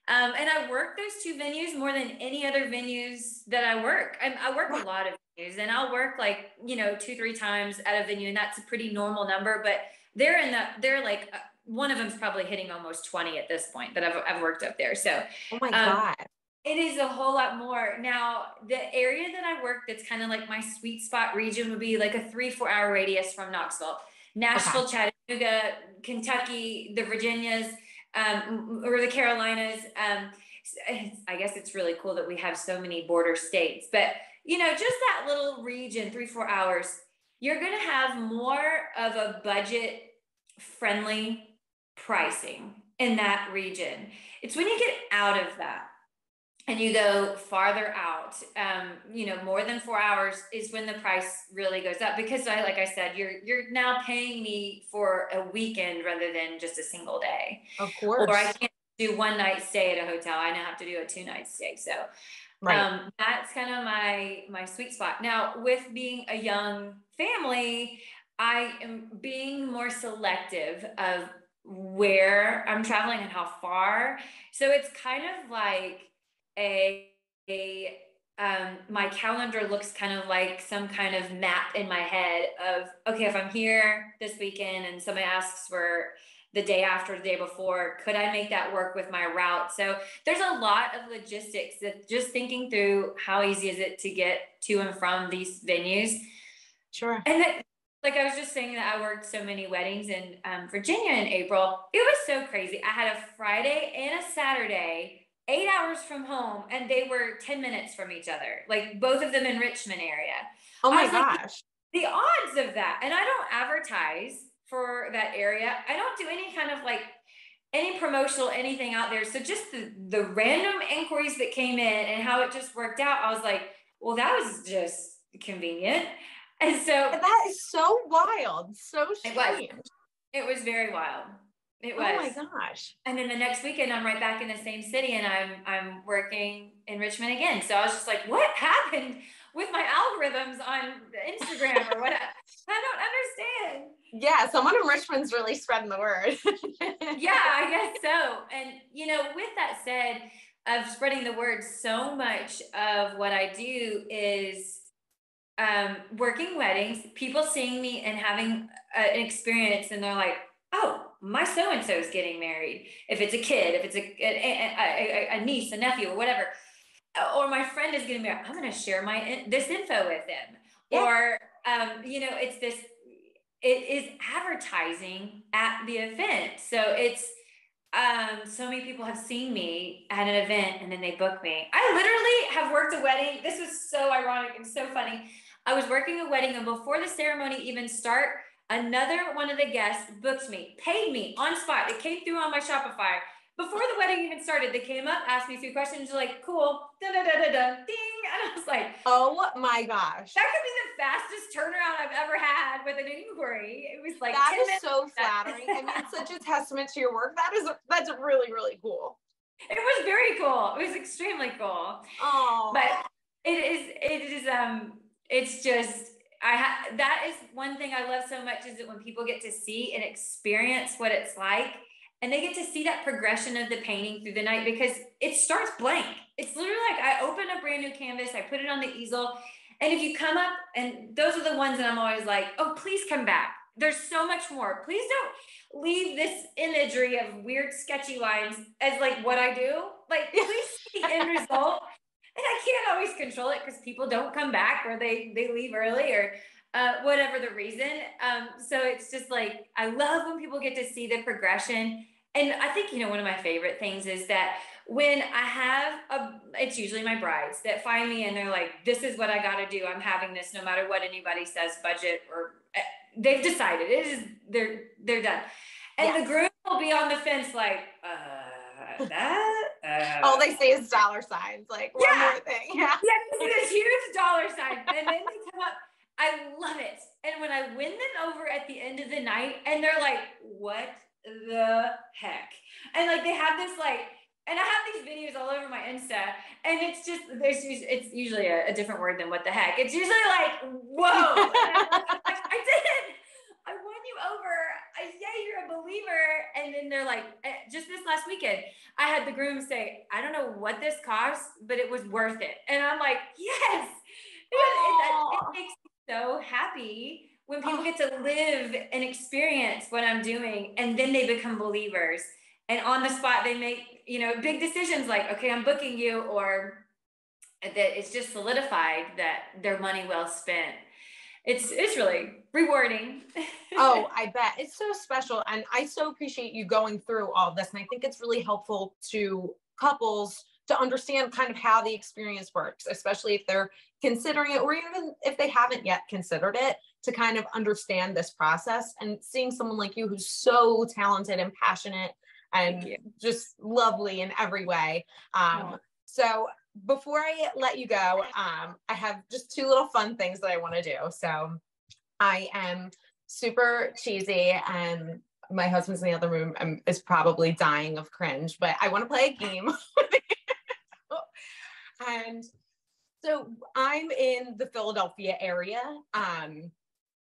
And I work those 2 venues more than any other venues that I work. I work a lot of venues, and I'll work like, 2-3 times at a venue, and that's a pretty normal number, but they're like, one of them's probably hitting almost 20 at this point that I've worked up there. So, oh my God. It is a whole lot more. Now, the area that I work that's kind of like my sweet spot region would be like a 3-4 hour radius from Knoxville. Nashville, okay. Chattanooga, Kentucky, the Virginias, or the Carolinas. I guess it's really cool that we have so many border states, but just that little region, 3-4 hours, you're going to have more of a budget friendly pricing in that region. It's when you get out of that and you go farther out, more than 4 hours is when the price really goes up, because like I said, you're now paying me for a weekend rather than just a single day. Of course. Or I can't do 1 night stay at a hotel. I now have to do a 2-night stay. So right. That's kind of my sweet spot. Now, with being a young family, I am being more selective of where I'm traveling and how far. So it's kind of like my calendar looks kind of like some kind of map in my head of, okay, if I'm here this weekend and somebody asks for the day after, the day before, could I make that work with my route? So there's a lot of logistics that just thinking through how easy is it to get to and from these venues. Sure. And that, like I was just saying that I worked so many weddings in Virginia in April. It was so crazy. I had a Friday and a Saturday, 8 hours from home, and they were 10 minutes from each other, like both of them in Richmond area. Oh my gosh. Like, the odds of that. And I don't advertise for that area. I don't do any kind of like any promotional anything out there. So just the random inquiries that came in and how it just worked out, I was like, well, that was just convenient. And so that is so wild. So strange. It was very wild. It was. Oh my gosh. And then the next weekend I'm right back in the same city, and I'm working in Richmond again. So I was just like, what happened? with my algorithms on Instagram or what. I don't understand. Yeah, someone in Richmond's really spreading the word. Yeah, I guess so. And, you know, with that said, of spreading the word, so much of what I do is working weddings, people seeing me and having an experience, and they're like, oh, my so-and-so is getting married. If it's a kid, if it's a niece, a nephew, or whatever, or my friend is getting married, I'm going to share this info with them. Yeah. Or, you know, it is advertising at the event. So it's, so many people have seen me at an event and then they book me. I literally have worked a wedding. This was so ironic and so funny. I was working a wedding, and before the ceremony even start, another one of the guests booked me, paid me on spot. It came through on my Shopify. Before the wedding even started, they came up, asked me a few questions, like, cool, da-da-da-da-da, ding. And I was like, oh my gosh. That could be the fastest turnaround I've ever had with an inquiry. It was like, that is so flattering. I mean, it's such a testament to your work. That's really, really cool. It was very cool. It was extremely cool. Oh, but it's just, that is one thing I love so much, is that when people get to see and experience what it's like, and they get to see that progression of the painting through the night, because it starts blank. It's literally like, I open a brand new canvas, I put it on the easel, and if you come up, and those are the ones that I'm always like, oh, please come back. There's so much more. Please don't leave this imagery of weird, sketchy lines as like what I do. Like, please see the end result. And I can't always control it because people don't come back, or they leave early, or whatever the reason. So it's just like, I love when people get to see the progression. And I think, you know, one of my favorite things is that when I have it's usually my brides that find me and they're like, this is what I got to do. I'm having this no matter what anybody says, budget, or they've decided it is, they're done. And the groom will be on the fence like, all they say is dollar signs, like one more thing. Yeah, this huge dollar sign. And then they come up. I love it. And when I win them over at the end of the night, and they're like, what the heck? And like, they have this like, and I have these videos all over my Insta, and it's just, it's usually a different word than what the heck. It's usually like, whoa, I did it. I won you over. Yay, you're a believer. And then they're like, just this last weekend, I had the groom say, I don't know what this cost, but it was worth it. And I'm like, yes. It makes me so happy when people get to live and experience what I'm doing, and then they become believers. And on the spot, they make, you know, big decisions like, okay, I'm booking you, or that it's just solidified that their money well spent. It's really rewarding. Oh, I bet. It's so special. And I so appreciate you going through all this. And I think it's really helpful to couples to understand kind of how the experience works, especially if they're considering it, or even if they haven't yet considered it, to kind of understand this process. And seeing someone like you who's so talented and passionate and just lovely in every way. So before I let you go, I have just two little fun things that I want to do. So I am super cheesy, and my husband's in the other room and is probably dying of cringe, but I want to play a game. And so I'm in the Philadelphia area.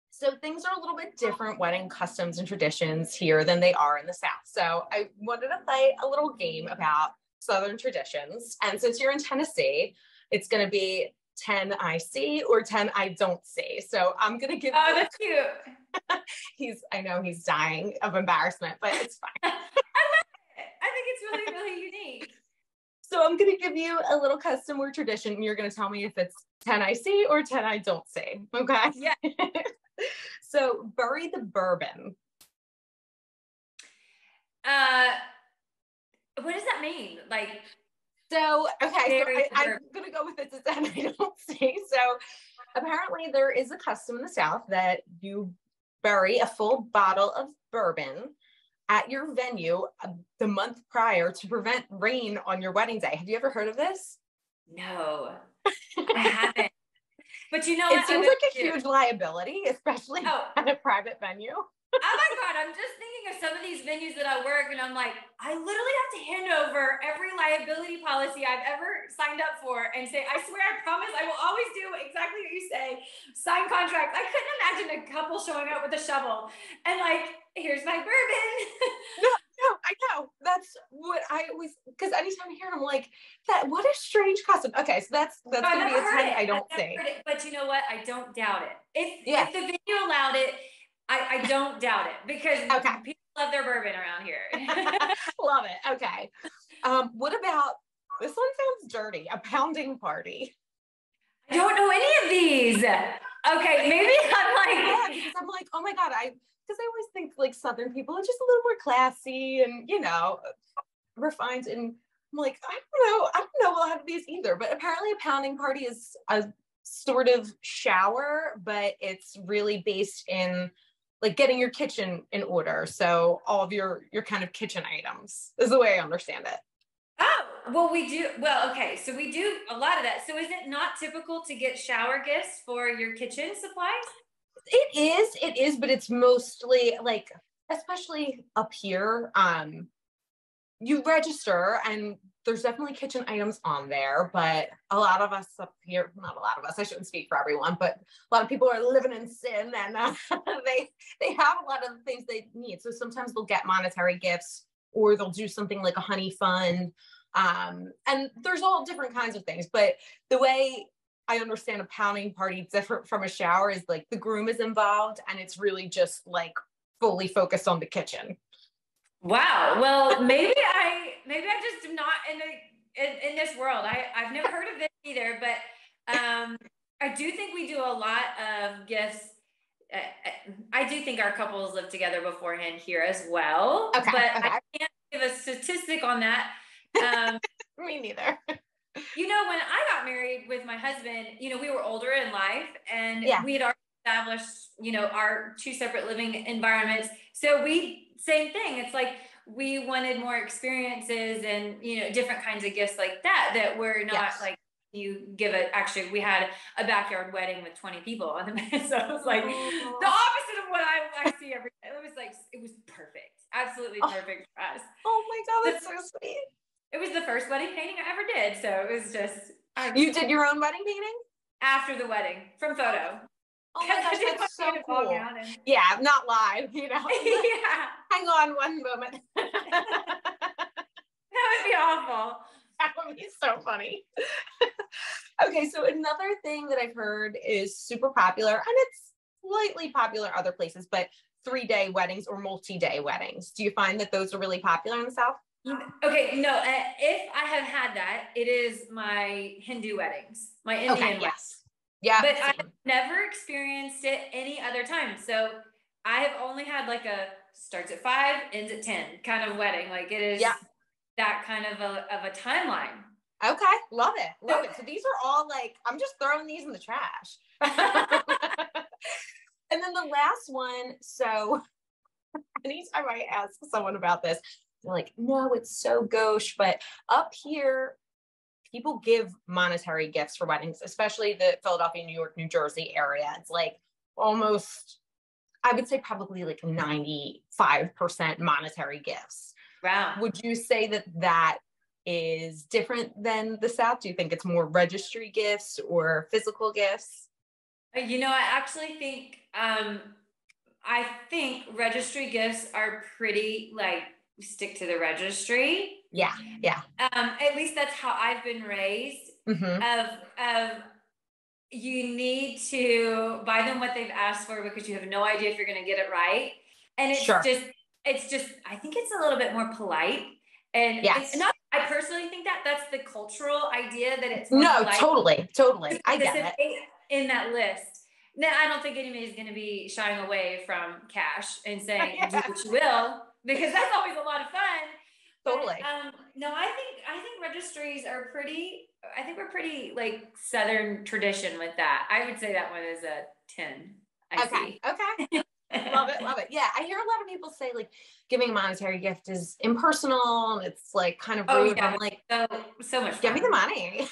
So things are a little bit different, wedding customs and traditions here than they are in the South. So I wanted to play a little game about Southern traditions. And since you're in Tennessee, it's going to be 10 I see or 10 I don't see. So I'm going to give Oh, that's cute. I know he's dying of embarrassment, but it's fine. I love it. I think it's really, really unique. So I'm going to give you a little custom or tradition, and you're going to tell me if it's 10 I see or 10 I don't see. Okay? Yeah. So bury the bourbon. What does that mean? Like, so, okay, so I'm going to go with it to 10 I don't see. So apparently there is a custom in the South that you bury a full bottle of bourbon at your venue the month prior to prevent rain on your wedding day. Have you ever heard of this? No, I haven't. But you know, it seems like a huge liability, especially at a private venue. Oh my God, I'm just thinking of some of these venues that I work, and I'm like, I literally have to hand over every liability policy I've ever signed up for and say, I swear, I promise I will always do exactly what you say, sign contract. I couldn't imagine a couple showing up with a shovel and like, here's my bourbon. No, no, I know. That's what I always, because anytime I hear it, I'm like, what a strange custom. Okay, so that's I've gonna be never a heard 10 it. I don't I've never think. heard it, but you know what? I don't doubt it. Yeah. If the venue allowed it, I don't doubt it because Okay. people love their bourbon around here. Love it. Okay. What about this one? Sounds dirty. A pounding party. I don't know any of these. Okay, maybe I'm like, Yeah, because I'm like, oh my God, because I always think like Southern people are just a little more classy and, refined. And I'm like, I don't know a lot of these either, but apparently a pounding party is a sort of shower, but it's really based in like getting your kitchen in order. So all of your kind of kitchen items is the way I understand it. oh, well, we do. Well, okay, so we do a lot of that. So is it not typical to get shower gifts for your kitchen supplies? It is, but it's mostly like, especially up here, you register and there's definitely kitchen items on there, but a lot of us up here, not a lot of us, I shouldn't speak for everyone, but a lot of people are living in sin and they have a lot of the things they need. So sometimes they'll get monetary gifts or they'll do something like a honey fund. And there's all different kinds of things, but the way I understand a pounding party different from a shower is like the groom is involved and it's really just like fully focused on the kitchen. Wow. Well, maybe I just am not in this world. I've never heard of this either, but I do think we do a lot of gifts. I do think our couples live together beforehand here as well, Okay, but okay. I can't give a statistic on that. Me neither. When I got married with my husband, we were older in life and Yeah. we had already established, our two separate living environments. So same thing. It's like we wanted more experiences and, different kinds of gifts like that were not Yes. like you give it. Actually, we had a backyard wedding with 20 people on the so it was like the opposite of what I see every day. It was perfect. Absolutely perfect for us. Oh my God, that's so sweet. It was the first wedding painting I ever did. So it was just. You did your own wedding painting? After the wedding, from photo. Oh my gosh, that's so cool. And... Yeah, not live, Yeah. Hang on one moment. That would be awful. That would be so funny. Okay, so another thing that I've heard is super popular, and it's slightly popular other places, but 3-day weddings or multi-day weddings. Do you find that those are really popular in the South? Okay, no, if I have had that, it is my Hindu weddings, my Indian weddings. Yes. Yeah. But I've never experienced it any other time. So I have only had like a starts at 5, ends at 10 kind of wedding. Like it is that kind of a timeline. Okay. Love it. Love it. So these are all like, I'm just throwing these in the trash. And then the last one. So anytime I ask someone about this, they're like, no, it's so gauche. But up here, people give monetary gifts for weddings, especially the Philadelphia, New York, New Jersey area. It's like almost, I would say probably like 95% monetary gifts. Wow. Would you say that is different than the South? Do you think it's more registry gifts or physical gifts? I actually think, I think registry gifts are pretty like stick to the registry. Yeah. At least that's how I've been raised. Mm-hmm. Of you need to buy them what they've asked for because you have no idea if you're going to get it right, and it's just I think it's a little bit more polite. And yes. I personally think that's the cultural idea that it's no, totally. I get it. In that list. Now, I don't think anybody's going to be shying away from cash and saying, do what you will, because that's always a lot of fun. Totally. But, no, I think registries are pretty, I think we're pretty like Southern tradition with that. I would say that one is a 10. Okay. Love it. Yeah. I hear a lot of people say like giving a monetary gift is impersonal and it's like kind of rude. Yeah. I'm like, so much fun. Give me the money.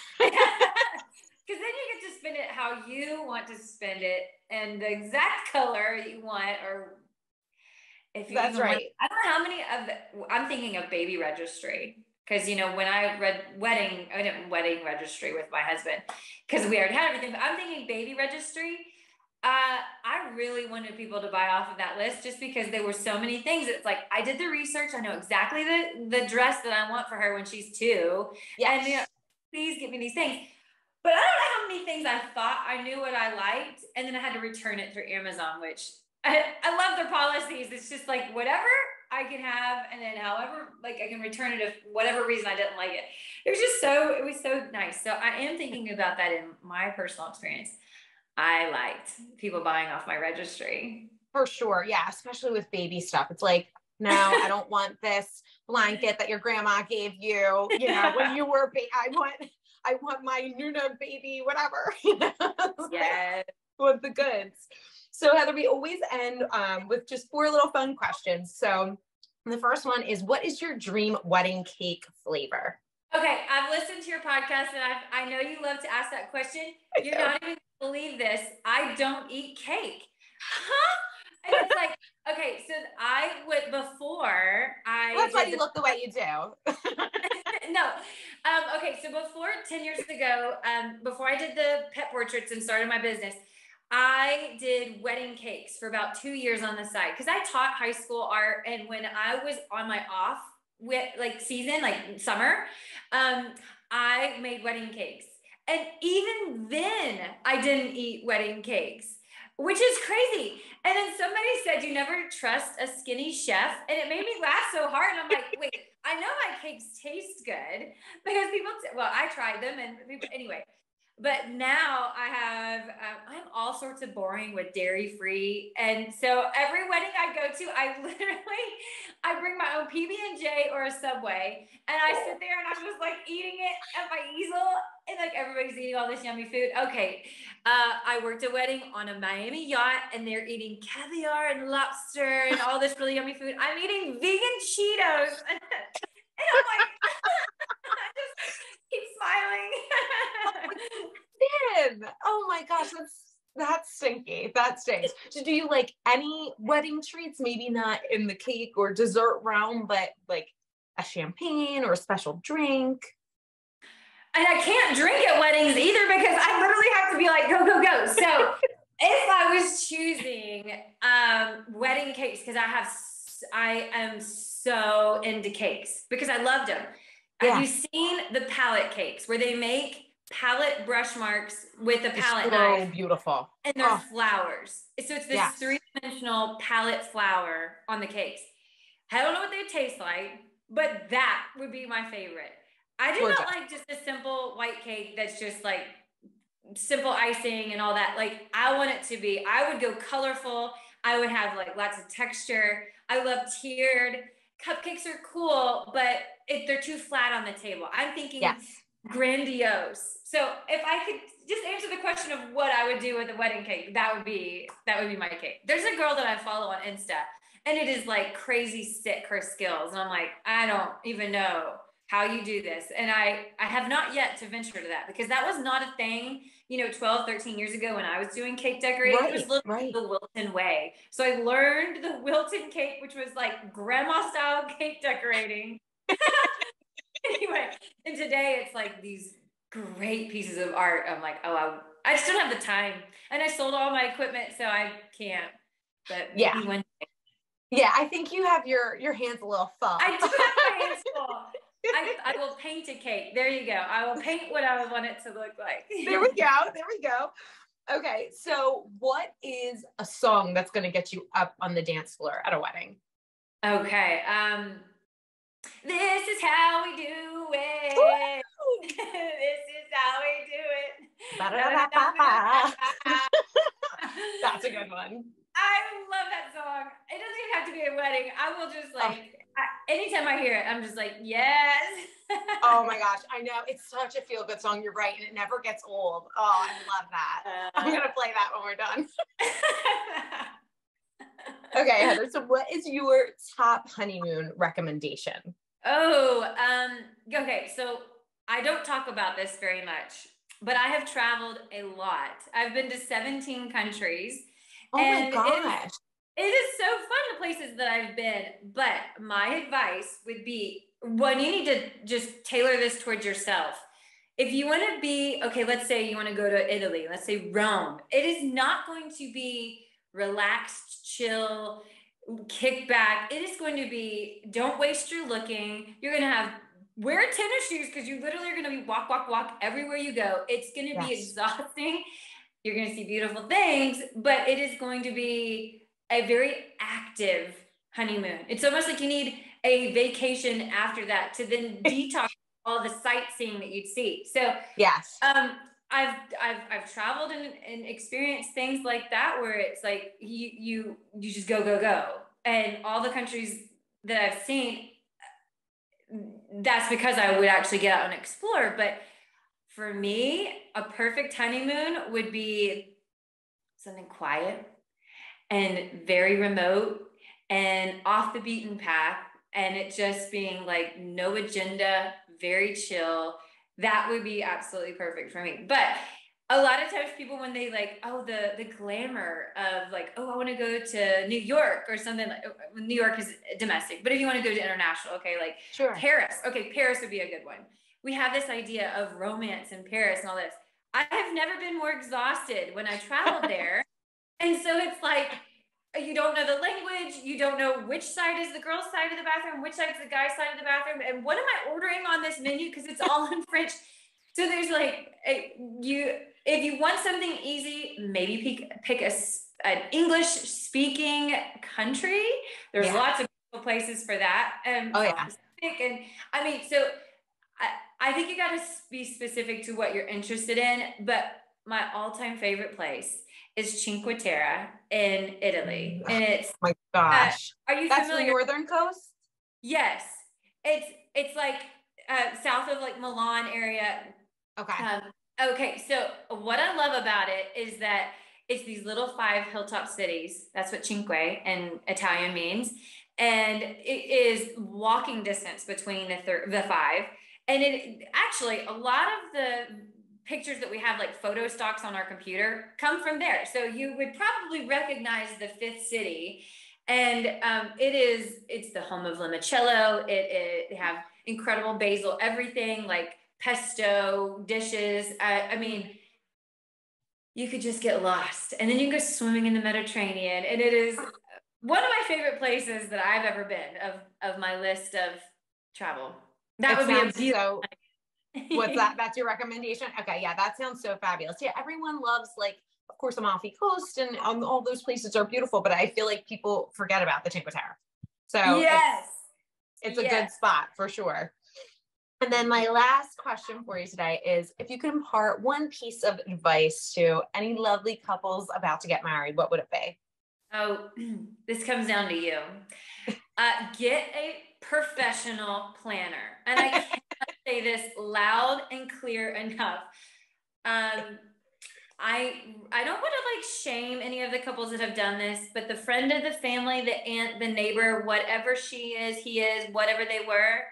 Because then you get to spend it how you want to spend it and the exact color you want, or if you That's even want, right. I don't know how many I'm thinking of baby registry. Cause you know, when I read I didn't wedding registry with my husband because we already had everything, but I'm thinking baby registry. I really wanted people to buy off of that list just because there were so many things. It's like, I did the research. I know exactly the dress that I want for her when she's 2. Yes. And you know, please give me these things. But I don't know how many things I thought I knew what I liked. And then I had to return it through Amazon, which I love their policies. It's just like whatever I can have. And then however, like I can return it if whatever reason I didn't like it. It was so nice. So I am thinking about that in my personal experience. I liked people buying off my registry. For sure. Yeah. Especially with baby stuff. It's like, no, I don't want this blanket that your grandma gave you, you know, when you were, I want my Nuna baby, whatever, you know, Yes. with the goods. So Heather, we always end with just 4 little fun questions. So the first one is, what is your dream wedding cake flavor? Okay, I've listened to your podcast and I know you love to ask that question. You're not even gonna believe this. I don't eat cake. Huh? And it's like, okay, so I would before I Well, that's why you look the way you do. no. Okay, so before 10 years ago, before I did the pet portraits and started my business, I did wedding cakes for about 2 years on the side because I taught high school art, and when I was on my off with like season, like summer, I made wedding cakes. And even then, I didn't eat wedding cakes, which is crazy. And then somebody said, you never trust a skinny chef. And it made me laugh so hard. And I'm like, wait, I know my cakes taste good because people, well, I tried them and people, anyway. But now I have, I'm all sorts of boring with dairy free. And so every wedding I go to, I bring my own PB&J or a Subway, and I sit there and I'm just like eating it at my easel, and like everybody's eating all this yummy food. Okay. I worked a wedding on a Miami yacht, and they're eating caviar and lobster and all this really yummy food. I'm eating vegan Cheetos. And I'm like, I just keep smiling. Oh my gosh, that's stinky. That stinks. So do you like any wedding treats? Maybe not in the cake or dessert realm, but like a champagne or a special drink? And I can't drink at weddings either because I literally have to be like, go, go, go. So if I was choosing wedding cakes, because I am so into cakes because I loved them. Yeah. Have you seen the palette cakes where they make palette brush marks with a palette knife? So beautiful. And they're flowers. So it's this 3-dimensional palette flower on the cakes. I don't know what they taste like, but that would be my favorite. I do not like just a simple white cake that's just like simple icing and all that. Like I want it to be, I would go colorful. I would have like lots of texture. I love tiered. Cupcakes are cool, but they're too flat on the table. I'm thinking grandiose. So if I could just answer the question of what I would do with a wedding cake, that would be my cake. There's a girl that I follow on Insta, and it is like crazy sick, her skills. And I'm like, I don't even know how you do this. And I have not yet to venture to that because that was not a thing, 12, 13 years ago when I was doing cake decorating. It was literally the Wilton way. So I learned the Wilton cake, which was like grandma style cake decorating. Anyway, and today it's like these great pieces of art. I'm like, oh, I just don't have the time. And I sold all my equipment, so I can't. But maybe one day. Yeah, I think you have your hands a little full. I do have my hands full. I will paint a cake. There you go. I will paint what I would want it to look like. There we go. Okay, so what is a song that's going to get you up on the dance floor at a wedding? Okay. This is how we do it. This is how we do it. That's a good one. I love that song. It doesn't even have to be a wedding. I will just anytime I hear it, I'm just like, yes. Oh my gosh. I know. It's such a feel-good song. You're right. And it never gets old. Oh, I love that. I'm going to play that when we're done. Okay, Heather. So what is your top honeymoon recommendation? Oh, okay. So I don't talk about this very much, but I have traveled a lot. I've been to 17 countries. Oh my gosh. It is so fun, the places that I've been, but my advice would be, one, you need to just tailor this towards yourself. If you want to be, okay, let's say you want to go to Italy, let's say Rome, it is not going to be relaxed, chill, kick back. It is going to be, don't waste your looking. You're going to have, wear tennis shoes because you literally are going to be walk, walk, walk everywhere you go. It's going to be exhausting. You're going to see beautiful things, but it is going to be a very active honeymoon. It's almost like you need a vacation after that to then detox all the sightseeing that you'd see. So yes, I've traveled and experienced things like that where it's like you just go, and all the countries that I've seen, that's because I would actually get out and explore. But for me, a perfect honeymoon would be something quiet and very remote and off the beaten path, and it just being like no agenda, very chill. That would be absolutely perfect for me. But a lot of times people, when they like, oh, the glamour of like, oh, I want to go to New York or something, like New York is domestic, but if you want to go to international, okay, like Paris, okay, Paris would be a good one. We have this idea of romance in Paris and all this. I have never been more exhausted when I traveled there. And so it's like, you don't know the language, you don't know which side is the girl's side of the bathroom, which side is the guy's side of the bathroom, and what am I ordering on this menu because it's all in French. So there's like, if you want something easy, maybe pick an English speaking country. There's lots of places for that. And I mean, so I think you got to be specific to what you're interested in, but my all-time favorite place is Cinque Terre in Italy. And it's, oh my gosh. Are you That's familiar? The northern coast? Yes. It's like south of like Milan area. Okay. Okay. So what I love about it is that it's these little 5 hilltop cities. That's what Cinque in Italian means. And it is walking distance between the 5. And it actually, a lot of the pictures that we have, like photo stocks on our computer, come from there. So you would probably recognize the 5th city. And it's the home of limoncello. It have incredible basil, everything like pesto dishes. I mean, you could just get lost. And then you can go swimming in the Mediterranean. And it is one of my favorite places that I've ever been of my list of travel. That would be a beautiful. What's that? That's your recommendation? Okay. Yeah. That sounds so fabulous. Yeah. Everyone loves, like, of course, Amalfi Coast and all those places are beautiful, but I feel like people forget about the Cinque Terre. So yes, it's a good spot for sure. And then my last question for you today is, if you could impart one piece of advice to any lovely couples about to get married, what would it be? Oh, this comes down to you. Get a professional planner. And I can't say this loud and clear enough. I don't want to like shame any of the couples that have done this, but the friend of the family, the aunt, the neighbor, whatever she is, he is, whatever they were,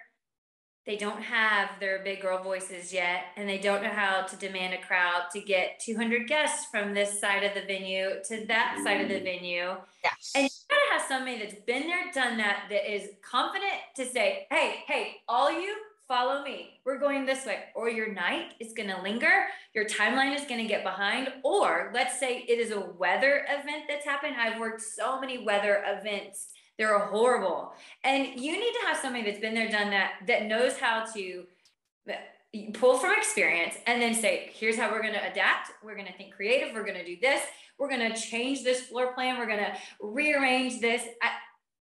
they don't have their big girl voices yet, and they don't know how to demand a crowd to get 200 guests from this side of the venue to that side of the venue. Yes. And you gotta have somebody that's been there, done that, that is confident to say, hey, all you, follow me. We're going this way. Or your night is gonna linger, your timeline is gonna get behind, or let's say it is a weather event that's happened. I've worked so many weather events. They're horrible. And you need to have somebody that's been there, done that knows how to pull from experience and then say, here's how we're going to adapt. We're going to think creative. We're going to do this. We're going to change this floor plan. We're going to rearrange this.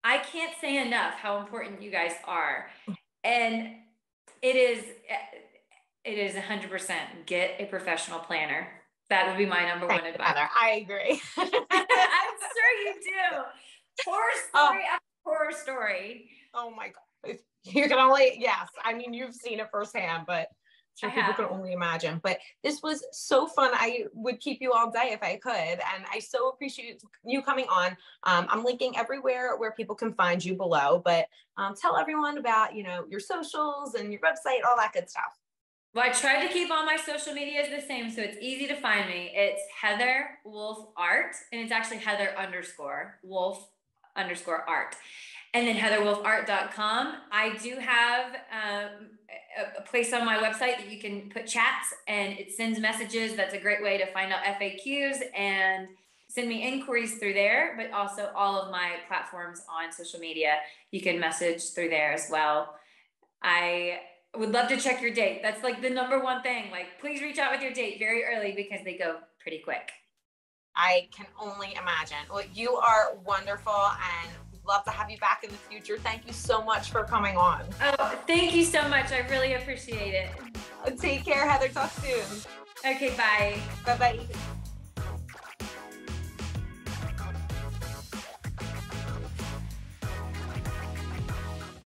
I can't say enough how important you guys are. And it is 100% get a professional planner. That would be my number one advice. I agree. I'm sure you do. Horror story after horror story. Oh my God. You can only, yes. I mean, you've seen it firsthand, but sure people can only imagine. But this was so fun. I would keep you all day if I could. And I so appreciate you coming on. I'm linking everywhere where people can find you below, but tell everyone about, your socials and your website, all that good stuff. Well, I tried to keep all my social medias the same, so it's easy to find me. It's Heather Wolfe Art, and it's actually Heather_Wolfe_art. And then heatherwolfeart.com. I do have a place on my website that you can put chats, and it sends messages. That's a great way to find out FAQs and send me inquiries through there, but also all of my platforms on social media, you can message through there as well. I would love to check your date. That's like the number one thing. Like, please reach out with your date very early because they go pretty quick. I can only imagine. Well, you are wonderful and love to have you back in the future. Thank you so much for coming on. Oh, thank you so much. I really appreciate it. Take care, Heather. Talk soon. Okay, bye. Bye-bye.